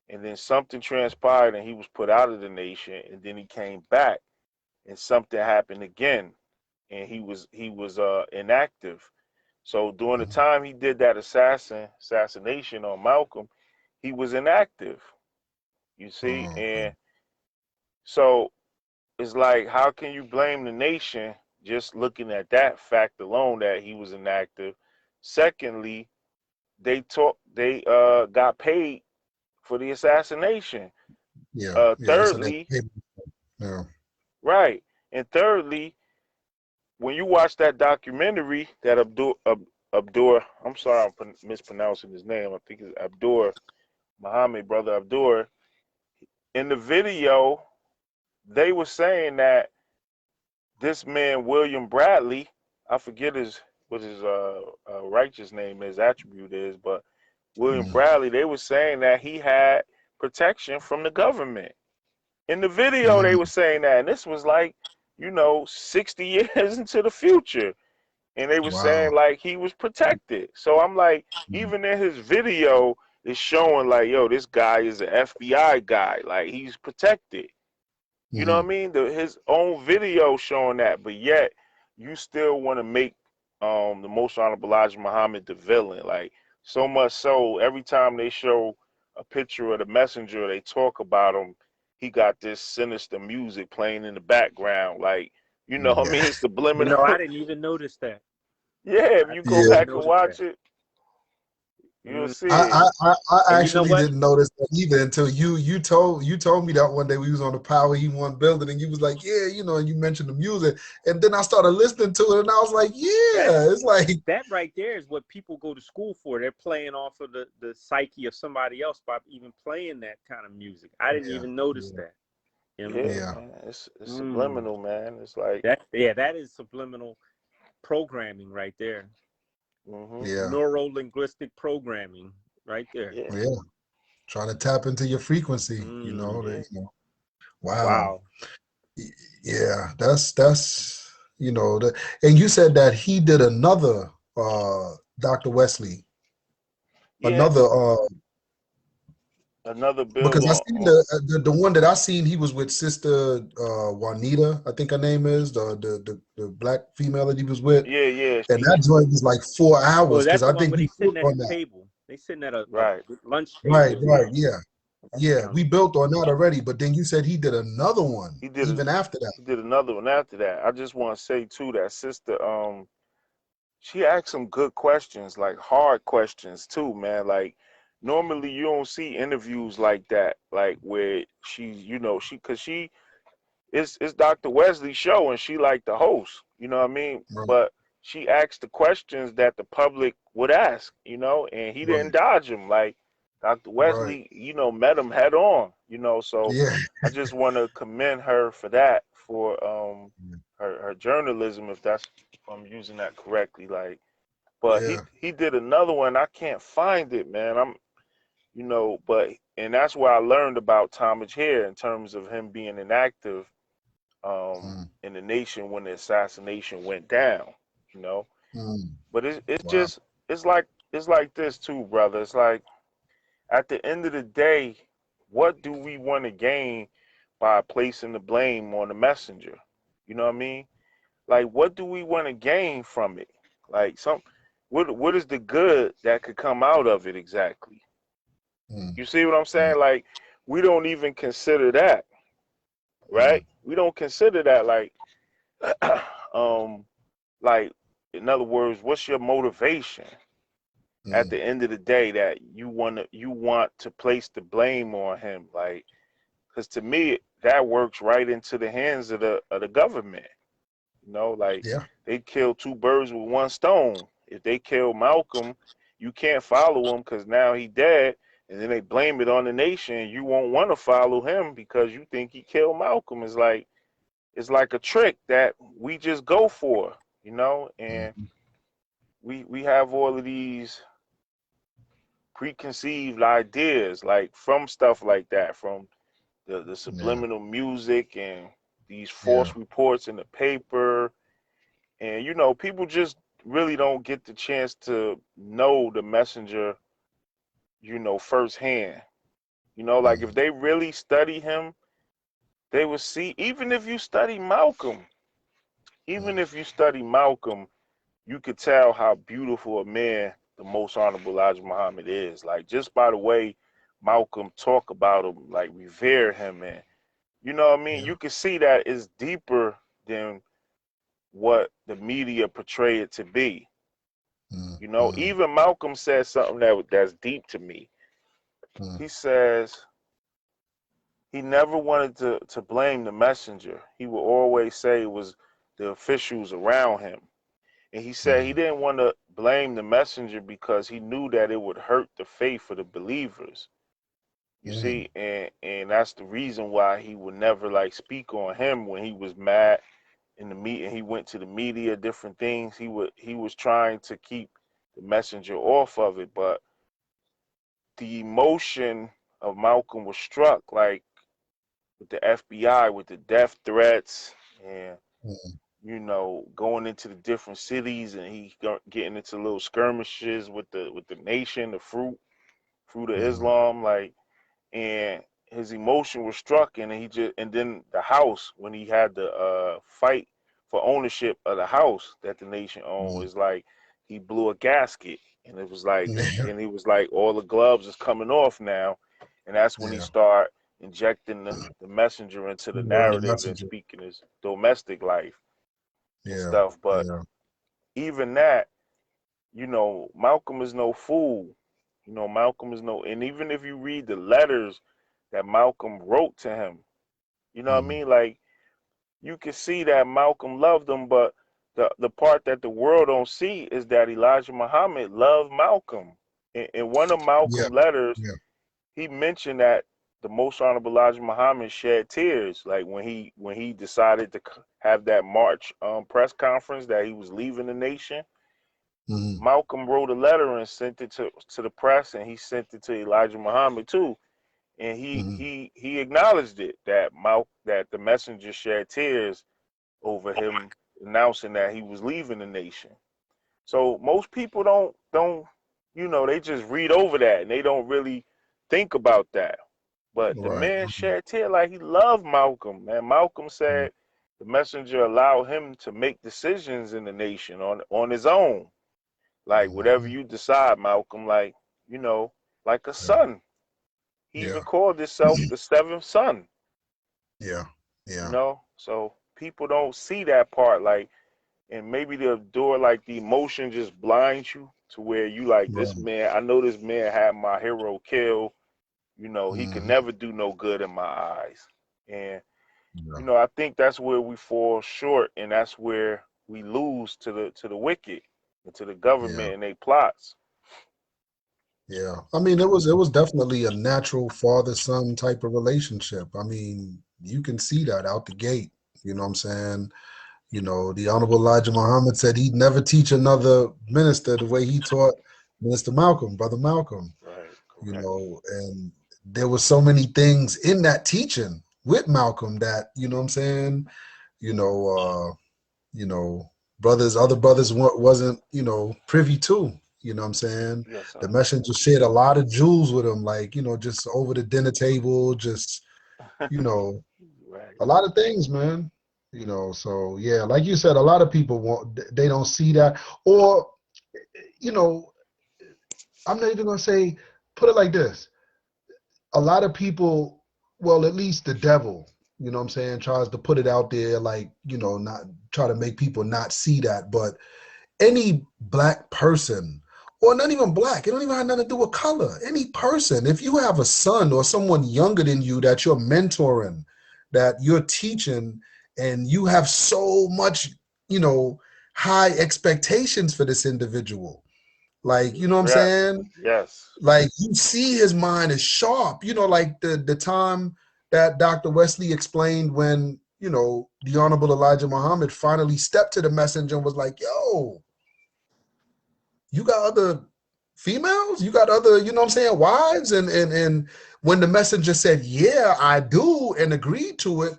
And then something transpired and he was put out of the nation, and then he came back and something happened again and he was inactive. So during the time he did that assassination on Malcolm, he was inactive. You see, and so it's like, how can you blame the nation just looking at that fact alone that he was inactive? Secondly, they got paid for the assassination. Thirdly, right, and thirdly, when you watch that documentary that Abdur, I'm sorry, I'm mispronouncing his name. I think it's Abdur Muhammad, brother Abdur. In the video, they were saying that this man William Bradley, I forget what his righteous name is, attribute is, but William Bradley, they were saying that he had protection from the government. In the video, they were saying that, and this was like, you know, 60 years into the future. And they were saying like he was protected. So I'm like, even in his video, it's showing like, yo, this guy is an FBI guy. Like, he's protected. You know what I mean? His own video showing that, but yet you still want to make the Most Honorable Elijah Muhammad the villain. Like, so much so, every time they show a picture of the messenger, they talk about him, he got this sinister music playing in the background. Like, you know what I mean? It's You know, I subliminal. didn't even notice that. Yeah, if I you didn't go even back and notice watch that. it, you'll Mm. see it. I And you know actually what? didn't notice that either until you told me that one day we was on the Power He One building, and you was like, yeah, you know, and you mentioned the music, and then I started listening to it, and I was like, yeah, it's like That right there is what people go to school for. They're playing off of the psyche of somebody else by even playing that kind of music. I didn't even notice that. You know? Yeah, yeah, man, it's subliminal, man. It's like, That is subliminal programming right there. yeah, Neuro-linguistic programming right there. yeah, yeah, trying to tap into your frequency, yeah. wow, Wow. yeah, that's and you said that he did another Dr. Wesley, Yeah, another another build because I on, seen the one that I seen, he was with Sister Juanita, I think her name is the black female that he was with, yeah, yeah. and that joint was like 4 hours Well, because that's the I one think where we they built sitting at a on that. table. They sitting at a Right. lunch Right, table. right, yeah, yeah. Yeah. We built on that already, but then you said he did another one He did even after that. he did another one after that. I just want to say too that sister, she asked some good questions, like hard questions too, man. Like, normally you don't see interviews like that, like where she's, you know, she it's Dr. Wesley's show and she like the host, you know what I mean? Right, But she asked the questions that the public would ask, you know, and he didn't right, dodge them. Like, Dr. right. Wesley, you know, met him head on, you know. So Yeah, I just want to commend her for that, for her journalism, if I'm using that correctly. Like, but yeah. he did another one. I can't find it, man. You know, but and that's where I learned about Talmadge Hare in terms of him being inactive Mm, in the nation when the assassination went down, you know. mm. But it's Wow. just, it's like it's like this too, brother. It's like at the end of the day, what do we want to gain by placing the blame on the messenger? You know what I mean? Like, what do we want to gain from it? Like, what is the good that could come out of it exactly? Mm. You see what I'm Mm. saying? Like, we don't even consider that, Mm. right? We don't consider that, um, like, in other words, what's your motivation at Mm. the end of the day that you want to place the blame on him? Like, because to me, that works right into the hands of the government. You know, like Yeah. they kill two birds with one stone. If they kill Malcolm, you can't follow him because now he dead, and then they blame it on the nation. You won't want to follow him because you think he killed Malcolm. It's like a trick that we just go for, you know, and Mm. we have all of these preconceived ideas like from stuff like that, from the Yeah. subliminal music and these Yeah. false reports in the paper. And you know, people just really don't get the chance to know the messenger, you know, firsthand. You know, like if Mm. they really study him, they would see, even if you study Malcolm, even Mm. if you study Malcolm, you could tell how beautiful a man the most honorable Elijah Muhammad is. Like just by the way Malcolm talk about him, like revere him, and you know what I mean? Yeah. You can see that it's deeper than what the media portray it to be. Mm. You know, Mm. even Malcolm says something that's deep to me. Mm. He says he never wanted to blame the messenger. He would always say it was the officials around him. And he said he Mm. didn't want to blame the messenger because he knew that it would hurt the faith of the believers. You Mm. see, and that's the reason why he would never like speak on him when he was mad in the meeting. He went to the media, different things. He was trying to keep the messenger off of it, but the emotion of Malcolm was struck, like with the FBI, with the death threats, and Mm. you know, going into the different cities, and he getting into little skirmishes with the nation, the fruit of Mm. Islam, like, and his emotion was struck, and then the house when he had the fight for ownership of the house that the nation owned, Mm. is like he blew a gasket, and it was like, Yeah. and he was like, all the gloves is coming off now, and that's when he Yeah. start injecting the messenger into the The narrative and messenger. speaking his domestic life and Yeah. stuff. But Yeah. even that, you know, Malcolm is no fool. You know, Malcolm is no, and even if you read the letters that Malcolm wrote to him, you know what I Mm. mean? Like you can see that Malcolm loved him, but the part that the world don't see is that Elijah Muhammad loved Malcolm. In one of Yeah. Malcolm's letters, Yeah. he mentioned that the most honorable Elijah Muhammad shed tears, like when he decided to have that March press conference that he was leaving the nation. Mm. Malcolm wrote a letter and sent it to the press, and he sent it to Elijah Muhammad too. And he Mm. he he acknowledged it that the messenger shed tears over him announcing that he was leaving the nation. So most people don't they just read over that and they don't really think about that. But the Right. man shed tears like he loved Malcolm. Man, Malcolm Mm. said the messenger allowed him to make decisions in the nation on his own. Like whatever Mm. you decide, Malcolm, like, like a Yeah. son. He even Yeah. called himself the seventh son, Yeah. Yeah. So people don't see that part, like, and maybe the door, like the emotion just blinds you to where you like, this Right. man, I know this man had my hero killed, he could Mm. never do no good in my eyes. And, Yeah. I think that's where we fall short, and that's where we lose to the wicked and to the Yeah. government and their plots. Yeah. I mean, it was definitely a natural father-son type of relationship. I mean, you can see that out the gate. You know what I'm saying? The Honorable Elijah Muhammad said he'd never teach another minister the way he taught Minister Malcolm, Brother Malcolm. Right, correct. And there were so many things in that teaching with Malcolm that, you know what I'm saying, you know, uh, you know, other brothers wasn't, privy to. You know what I'm saying? Yes, sir. The messenger shared a lot of jewels with him, like, you know, just over the dinner table, just, you know, Right. a lot of things, man. You know, so yeah, like you said, a lot of people they don't see that. Or, you know, I'm not even gonna say, put it like this. A lot of people, well, at least the devil, you know what I'm saying, tries to put it out there like, you know, not try to make people not see that. But any black person, or not even black, it don't even have nothing to do with color. Any person, if you have a son or someone younger than you that you're mentoring, that you're teaching, and you have so much, you know, high expectations for this individual, like, you know what I'm Yes. saying? Yes. Like, you see his mind is sharp, you know, like the time that Dr. Wesley explained when, you know, the Honorable Elijah Muhammad finally stepped to the messenger and was like, yo, you got other females? You got other, you know what I'm saying, wives? And when the messenger said, yeah, I do, and agreed to it,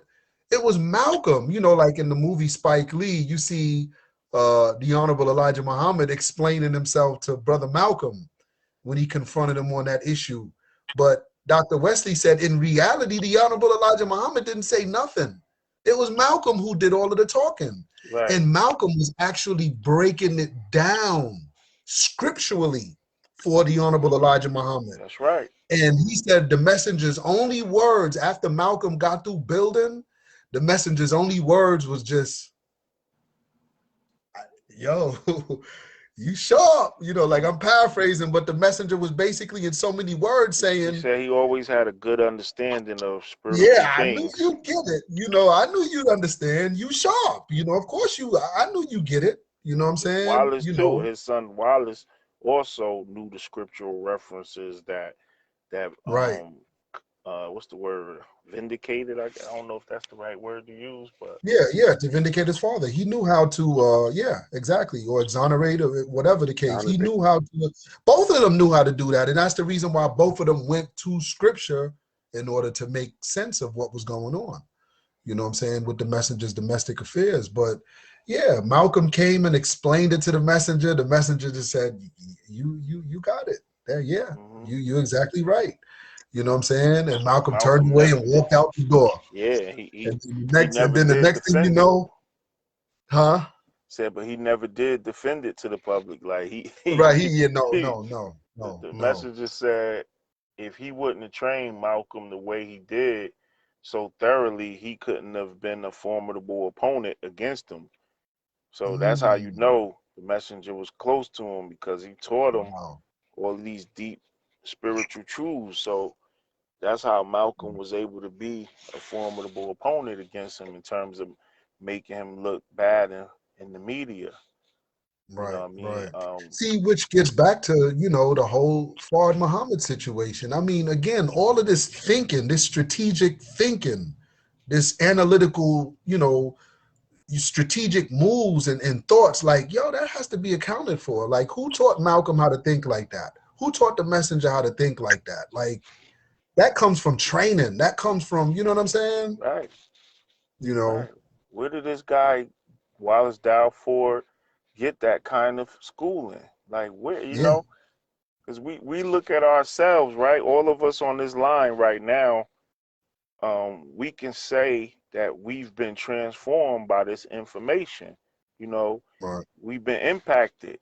it was Malcolm. You know, like in the movie Spike Lee, you see the Honorable Elijah Muhammad explaining himself to Brother Malcolm when he confronted him on that issue. But Dr. Wesley said, in reality, the Honorable Elijah Muhammad didn't say nothing. It was Malcolm who did all of the talking. Right. And Malcolm was actually breaking it down scripturally for the Honorable Elijah Muhammad. That's right. And he said the messenger's only words after Malcolm got through building, the messenger's only words was just, yo, you sharp, you know, like I'm paraphrasing, but the messenger was basically in so many words He saying, said he always had a good understanding of spiritual yeah, I knew things. you'd get it. You know, I knew you'd understand. You sharp. You know, of course I knew you get it. You know what I'm saying? Wallace You too. know, His son Wallace also knew the scriptural references that right. what's the word, vindicated. I don't know if that's the right word to use, but Yeah, yeah, to vindicate his father. He knew how to, yeah, exactly, or exonerate, or whatever the case. He knew how to, both of them knew how to do that. And that's the reason why both of them went to scripture in order to make sense of what was going on. You know what I'm saying, with the messenger's domestic affairs. But yeah, Malcolm came and explained it to the messenger. The messenger just said, you got it. There, yeah, you're exactly right. You know what I'm saying? And Malcolm turned Malcolm away and never did. walked out the door. Yeah, And he never then the did next thing you defend it. know, huh? Said, but he never did defend it to the public. Like Right, yeah, no, he no, no, no, the no. messenger said if he wouldn't have trained Malcolm the way he did so thoroughly, he couldn't have been a formidable opponent against him. So that's how you Mm, know the messenger was close to him, because he taught him wow. all these deep spiritual truths. So that's how Malcolm was able to be a formidable opponent against him in terms of making him look bad in the media. You know Right, what I mean? right. See, which gets back to, you know, the whole Fard Muhammad situation. I mean, again, all of this thinking, this strategic thinking, this analytical, you know, strategic moves and thoughts, like, yo, that has to be accounted for. Like, who taught Malcolm how to think like that? Who taught the messenger how to think like that? Like, that comes from training. That comes from, you know what I'm saying? Right, You know, right. Where did this guy, Wallace Dow Ford, get that kind of schooling? Like, where, you yeah, know, because we look at ourselves, right? All of us on this line right now, we can say that we've been transformed by this information. You know, right, we've been impacted.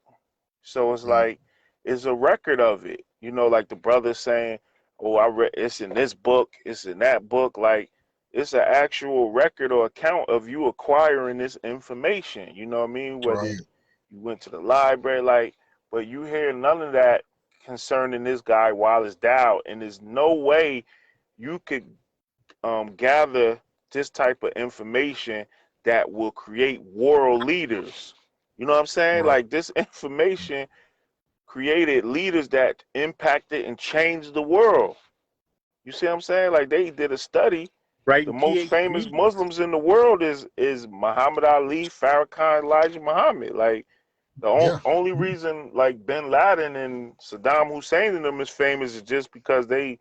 So it's mm, like, it's a record of it. You know, like the brother saying, "Oh, I read it's in this book, it's in that book." Like, it's an actual record or account of you acquiring this information. You know what I mean? Whether right, you went to the library, like, but you hear none of that concerning this guy Wallace Dow, and there's no way you could gather this type of information that will create world leaders. You know what I'm saying? right, Like, this information created leaders that impacted and changed the world. You see what I'm saying? Like, they did a study. The Writing most famous PhDs. Muslims in the world is Muhammad Ali, Farrakhan, Elijah Muhammad. Like, the yeah, only reason like Bin Laden and Saddam Hussein and them is famous is just because they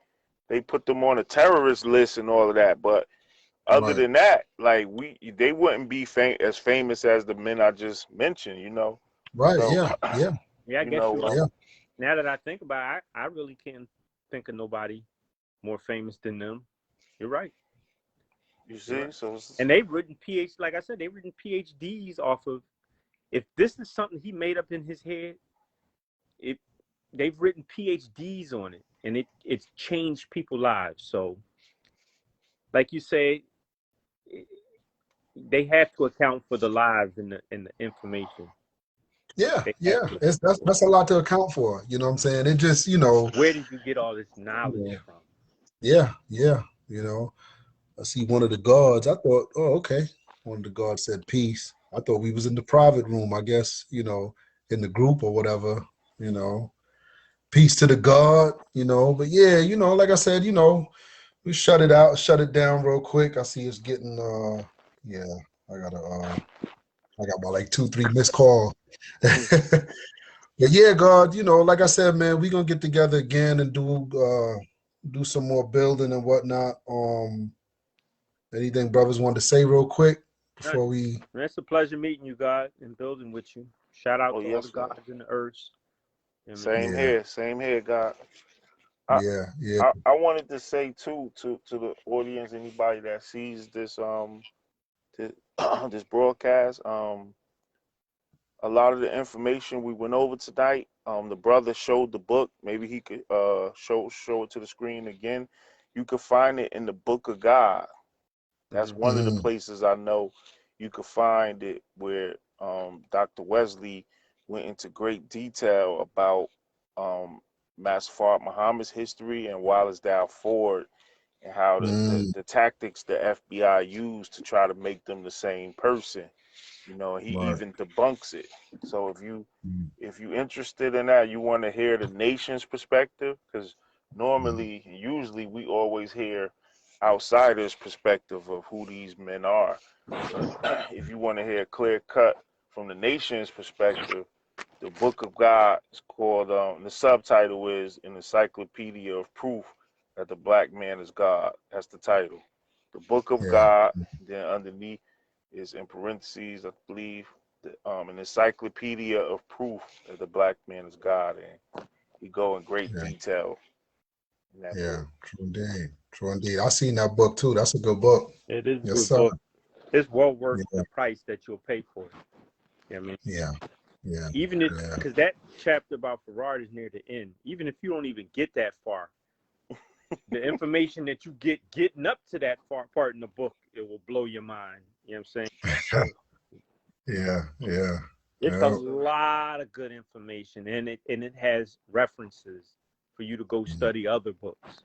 put them on a terrorist list and all of that. But other right. than that, like, they wouldn't be as famous as the men I just mentioned, you know. Right. So Yeah. Yeah. Yeah, I You guess know, you're right. Yeah. Now that I think about it, I really can't think of nobody more famous than them. You're right. you You're see, right. so And they've written like I said, they've written PhDs off of. If this is something he made up in his head, it they've written PhDs on it, and it's changed people's lives. So, like you say, they have to account for the lives and the information. Yeah, They have yeah. to. That's a lot to account for. You know what I'm saying? It just, Where did you get all this knowledge from? yeah, yeah. I see one of the guards. I thought, oh, okay. One of the guards said peace. I thought we was in the private room, I guess, in the group or whatever, you know. Peace to the guard, But yeah, like I said, we shut it down real quick. I see it's getting yeah, I got about like 2, 3 missed calls. But yeah, God, like I said, man, we gonna get together again and do some more building and whatnot. Anything brothers want to say real quick before we? It's a pleasure meeting you, God, and building with you. Shout out oh to all the yes, sir. gods in the earth. I mean, Yeah, Same here, God. I yeah, yeah. I wanted to say too to the audience, anybody that sees this, this broadcast, a lot of the information we went over tonight, the brother showed the book. Maybe he could show it to the screen again. You could find it in the Book of God. That's one of the Mm, places I know you could find it where Dr. Wesley went into great detail about Master Fard Muhammad's history and Wallace Dow Ford and how mm, the tactics the FBI used to try to make them the same person. He right. even debunks it. So Mm, if you interested in that, you want to hear the nation's perspective, because mm, usually we always hear outsiders' perspective of who these men are. But if you want to hear clear cut from the nation's perspective, the Book of God is called. The subtitle is an encyclopedia of proof that the black man is God. That's the title. The Book of yeah, God. Then underneath is in parentheses, I believe, an encyclopedia of proof that the black man is God, and he go in great yeah, detail in that yeah. book. True indeed. True indeed. I seen that book too. That's a good book. it is a Yes, good sir. book. It's well worth Yeah, the price that you'll pay for it. I mean, yeah, yeah, even if yeah. because that chapter about Farrar is near the end. Even if you don't even get that far, the information that you get getting up to that far part in the book, it will blow your mind. You know what I'm saying? So Yeah, yeah, it's a yeah. lot of good information, and it has references for you to go Mm, study other books.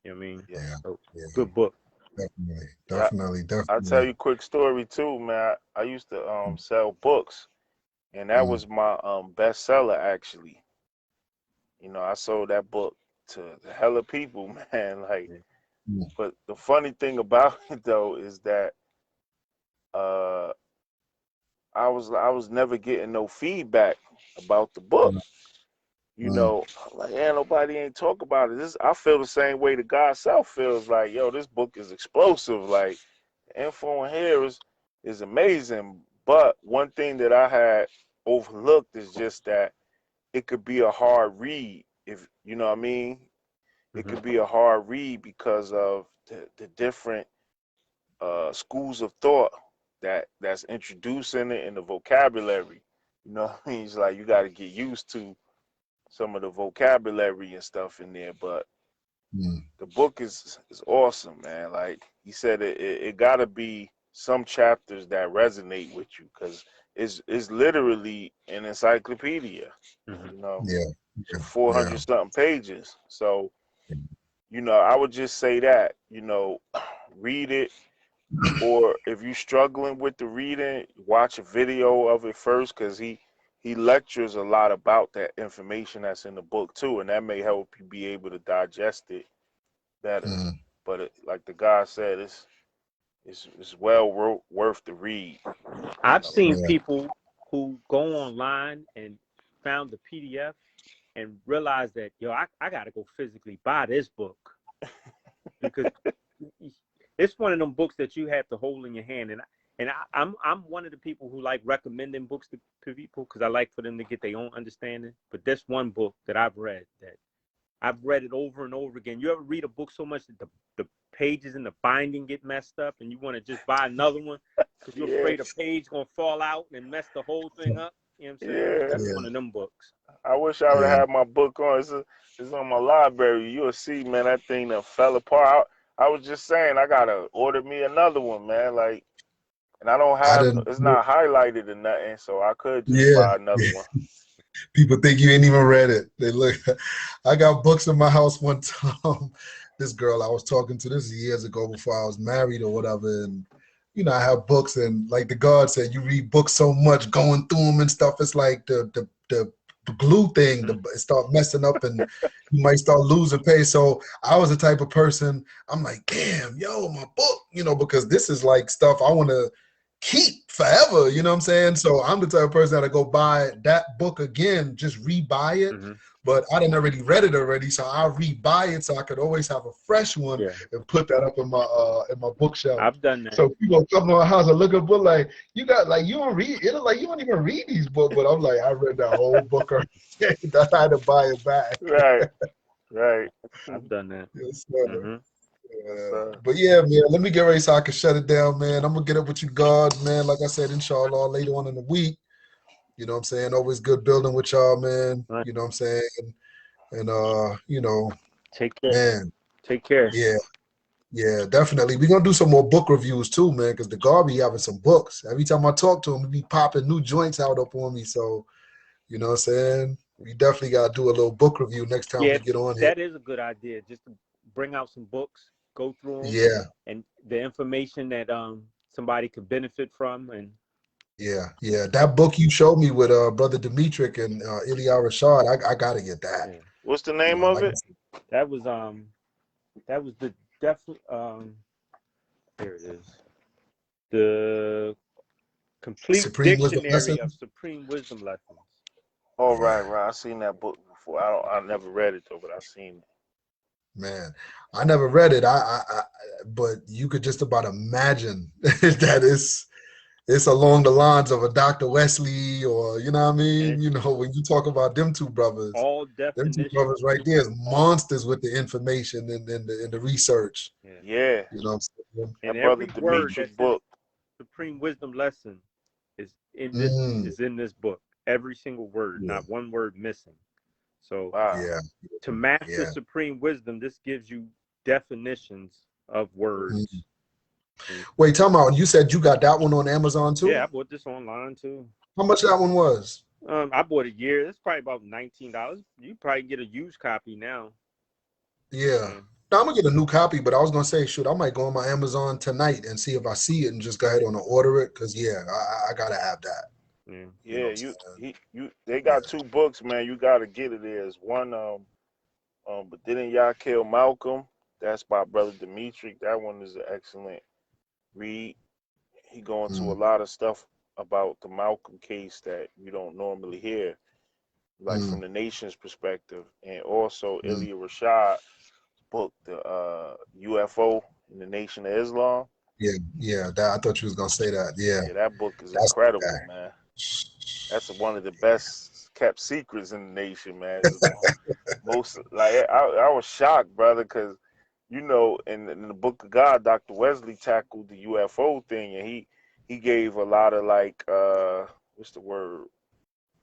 You know what I mean? Yeah, yeah, So yeah. good book. Definitely, yeah. definitely, I'll tell definitely. you a quick story too, man. I used to sell books, and that Mm, was my bestseller actually. I sold that book to the hell of people, man. Like, Yeah. mm, but the funny thing about it though is that uh I was never getting no feedback about the book. mm, mm, I'm like, yeah, nobody ain't talk about it. I feel the same way the guy self feels. Like, yo, this book is explosive. Like, the info in here is amazing. But one thing that I had overlooked is just that it could be a hard read. If you know what I mean, it Mm-hmm. could be a hard read because of the different schools of thought that's introduced in it and the vocabulary. You know what I mean? It's like you got to get used to some of the vocabulary and stuff in there. But mm. the book is awesome, man. Like he said, it got to be some chapters that resonate with you because it's literally an encyclopedia. Mm-hmm. You know, Yeah, so yeah, 400 something pages. So I would just say that read it, or if you're struggling with the reading, watch a video of it first because he lectures a lot about that information that's in the book too, and that may help you be able to digest it better. mm, But like the guy said, it's well worth the read. You I've know. seen yeah, people who go online and found the PDF and realize that I got to go physically buy this book because it's one of them books that you have to hold in your hand, and And I'm one of the people who like recommending books to people because I like for them to get their own understanding. But there's one book that I've read it over and over again. You ever read a book so much that the pages and the binding get messed up and you want to just buy another one because you're afraid a page gonna fall out and mess the whole thing up? You know what I'm saying? Yeah. That's one of them books. I wish I would have had my book on. It's on my library. You'll see, man, that thing that fell apart. I was just saying, I gotta order me another one, man. Like, and I don't have, it's not highlighted or nothing, so I could just buy another one. People think you ain't even read it. They look. I got books in my house one time. This girl I was talking to, this years ago before I was married or whatever, and you know I have books, and like the God said, you read books so much, going through them and stuff. It's like the glue thing, it start messing up, and you might start losing page. So I was the type of person. I'm like, damn, yo, my book, you know, because this is like stuff I want to keep forever, you know what I'm saying? So I'm the type of person that go buy that book again, just rebuy it. But I didn't already read it already, so I'll rebuy it so I could always have a fresh one and put that up in my bookshelf. I've done that. So people come to my house and look at a book like, you don't read it, like you don't even read these books. But I'm like, I read that whole book already. That's how I had to buy it back. Right. I've done that. Yes, sir. But yeah, man, let me get ready so I can shut it down, man. I'm gonna get up with you guys, man. Like I said, inshallah, later on in the week. You know what I'm saying? Always good building with y'all, man. Right. You know what I'm saying? And you know, take care. Man. Take care. Yeah, definitely. We're gonna do some more book reviews too, man, because the guard be having some books. Every time I talk to him, he be popping new joints out up on me. So, you know what I'm saying? We definitely gotta do a little book review next time we get on here. That is a good idea. Just to bring out some books, go through them. Yeah. And the information that somebody could benefit from. And yeah. That book you showed me with Brother Dimitri and Ilya Rashad, I gotta get that. Yeah. What's the name of it? That was the here it is. The complete Supreme dictionary of supreme wisdom lessons. Oh, right. I seen that book before. I never read it though, but I seen it. Man, I never read it. But you could just about imagine that it's along the lines of a Dr. Wesley, or you know what I mean. You know, when you talk about them two brothers, all definitions. Them two brothers right there is monsters with the information and the research. Yeah. You know what I'm saying? And every word that's book, supreme wisdom lesson, is in this book. Every single word, not one word missing. So to master supreme wisdom, this gives you definitions of words. Wait, tell me, you said you got that one on Amazon too? Yeah, I bought this online too. How much that one was? I bought a year. It's probably about $19. You probably get a used copy now. Yeah. Now, I'm gonna get a new copy, but I was gonna say, shoot, I might go on my Amazon tonight and see if I see it and just go ahead and order it, because I gotta have that. Yeah, they got two books, man. You gotta get it. There's one, but didn't y'all kill Malcolm? That's by Brother Dimitri. That one is an excellent read. He go into a lot of stuff about the Malcolm case that you don't normally hear, like from the nation's perspective, and also Ilya Rashad's book, the UFO in the Nation of Islam. Yeah. I thought you was gonna say that. Yeah, that book is incredible, man. That's one of the best kept secrets in the nation, man. Most like I was shocked, brother, because you know, in the Book of God, Dr. Wesley tackled the UFO thing, and he gave a lot of like what's the word?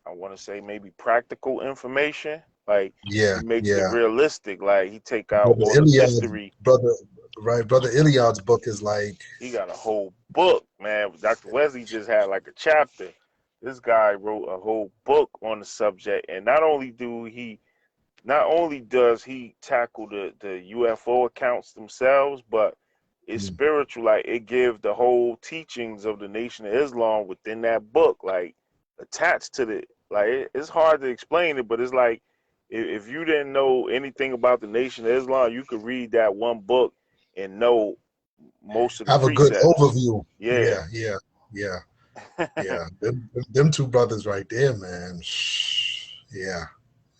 I want to say maybe practical information. Like he makes it realistic. Like he take out all the mystery. Brother Ilyad's book is like, he got a whole book, man. Dr. Wesley just had like a chapter. This guy wrote a whole book on the subject, and not only does he tackle the UFO accounts themselves, but it's spiritual. Like it gives the whole teachings of the Nation of Islam within that book, like attached to it. Like it's hard to explain it, but it's like if you didn't know anything about the Nation of Islam, you could read that one book and know most of the precepts. Good overview. Yeah. Them two brothers right there, man. Yeah.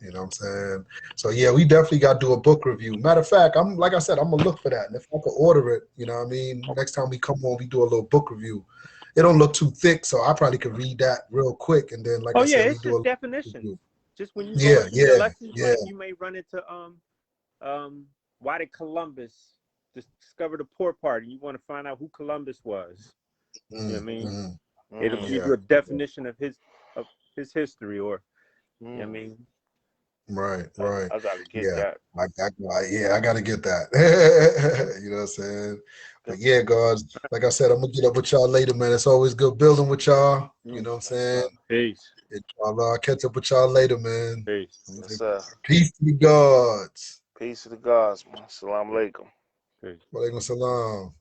You know what I'm saying? So yeah, we definitely got to do a book review. Matter of fact, like I said, I'm gonna look for that, and if I could order it, you know what I mean. Next time we come on, we do a little book review, it don't look too thick, so I probably could read that real quick, and then like Oh I yeah, said, we it's do just a definitions. Just when you go yeah, into your yeah, lessons, yeah. like you may run into why did Columbus discover the port part, and you want to find out who Columbus was. You know what I mean? It'll give Yeah. you a definition of his history, or you know what I mean? Right. I gotta get that. I gotta get that. You know what I'm saying? But yeah, guys, like I said, I'm gonna get up with y'all later, man. It's always good building with y'all. You know what I'm saying? Peace. Inshallah, I'll catch up with y'all later, man. Peace. Peace to the gods. Peace to the gods, man. Salam alaikum. Peace. Walaikum salam.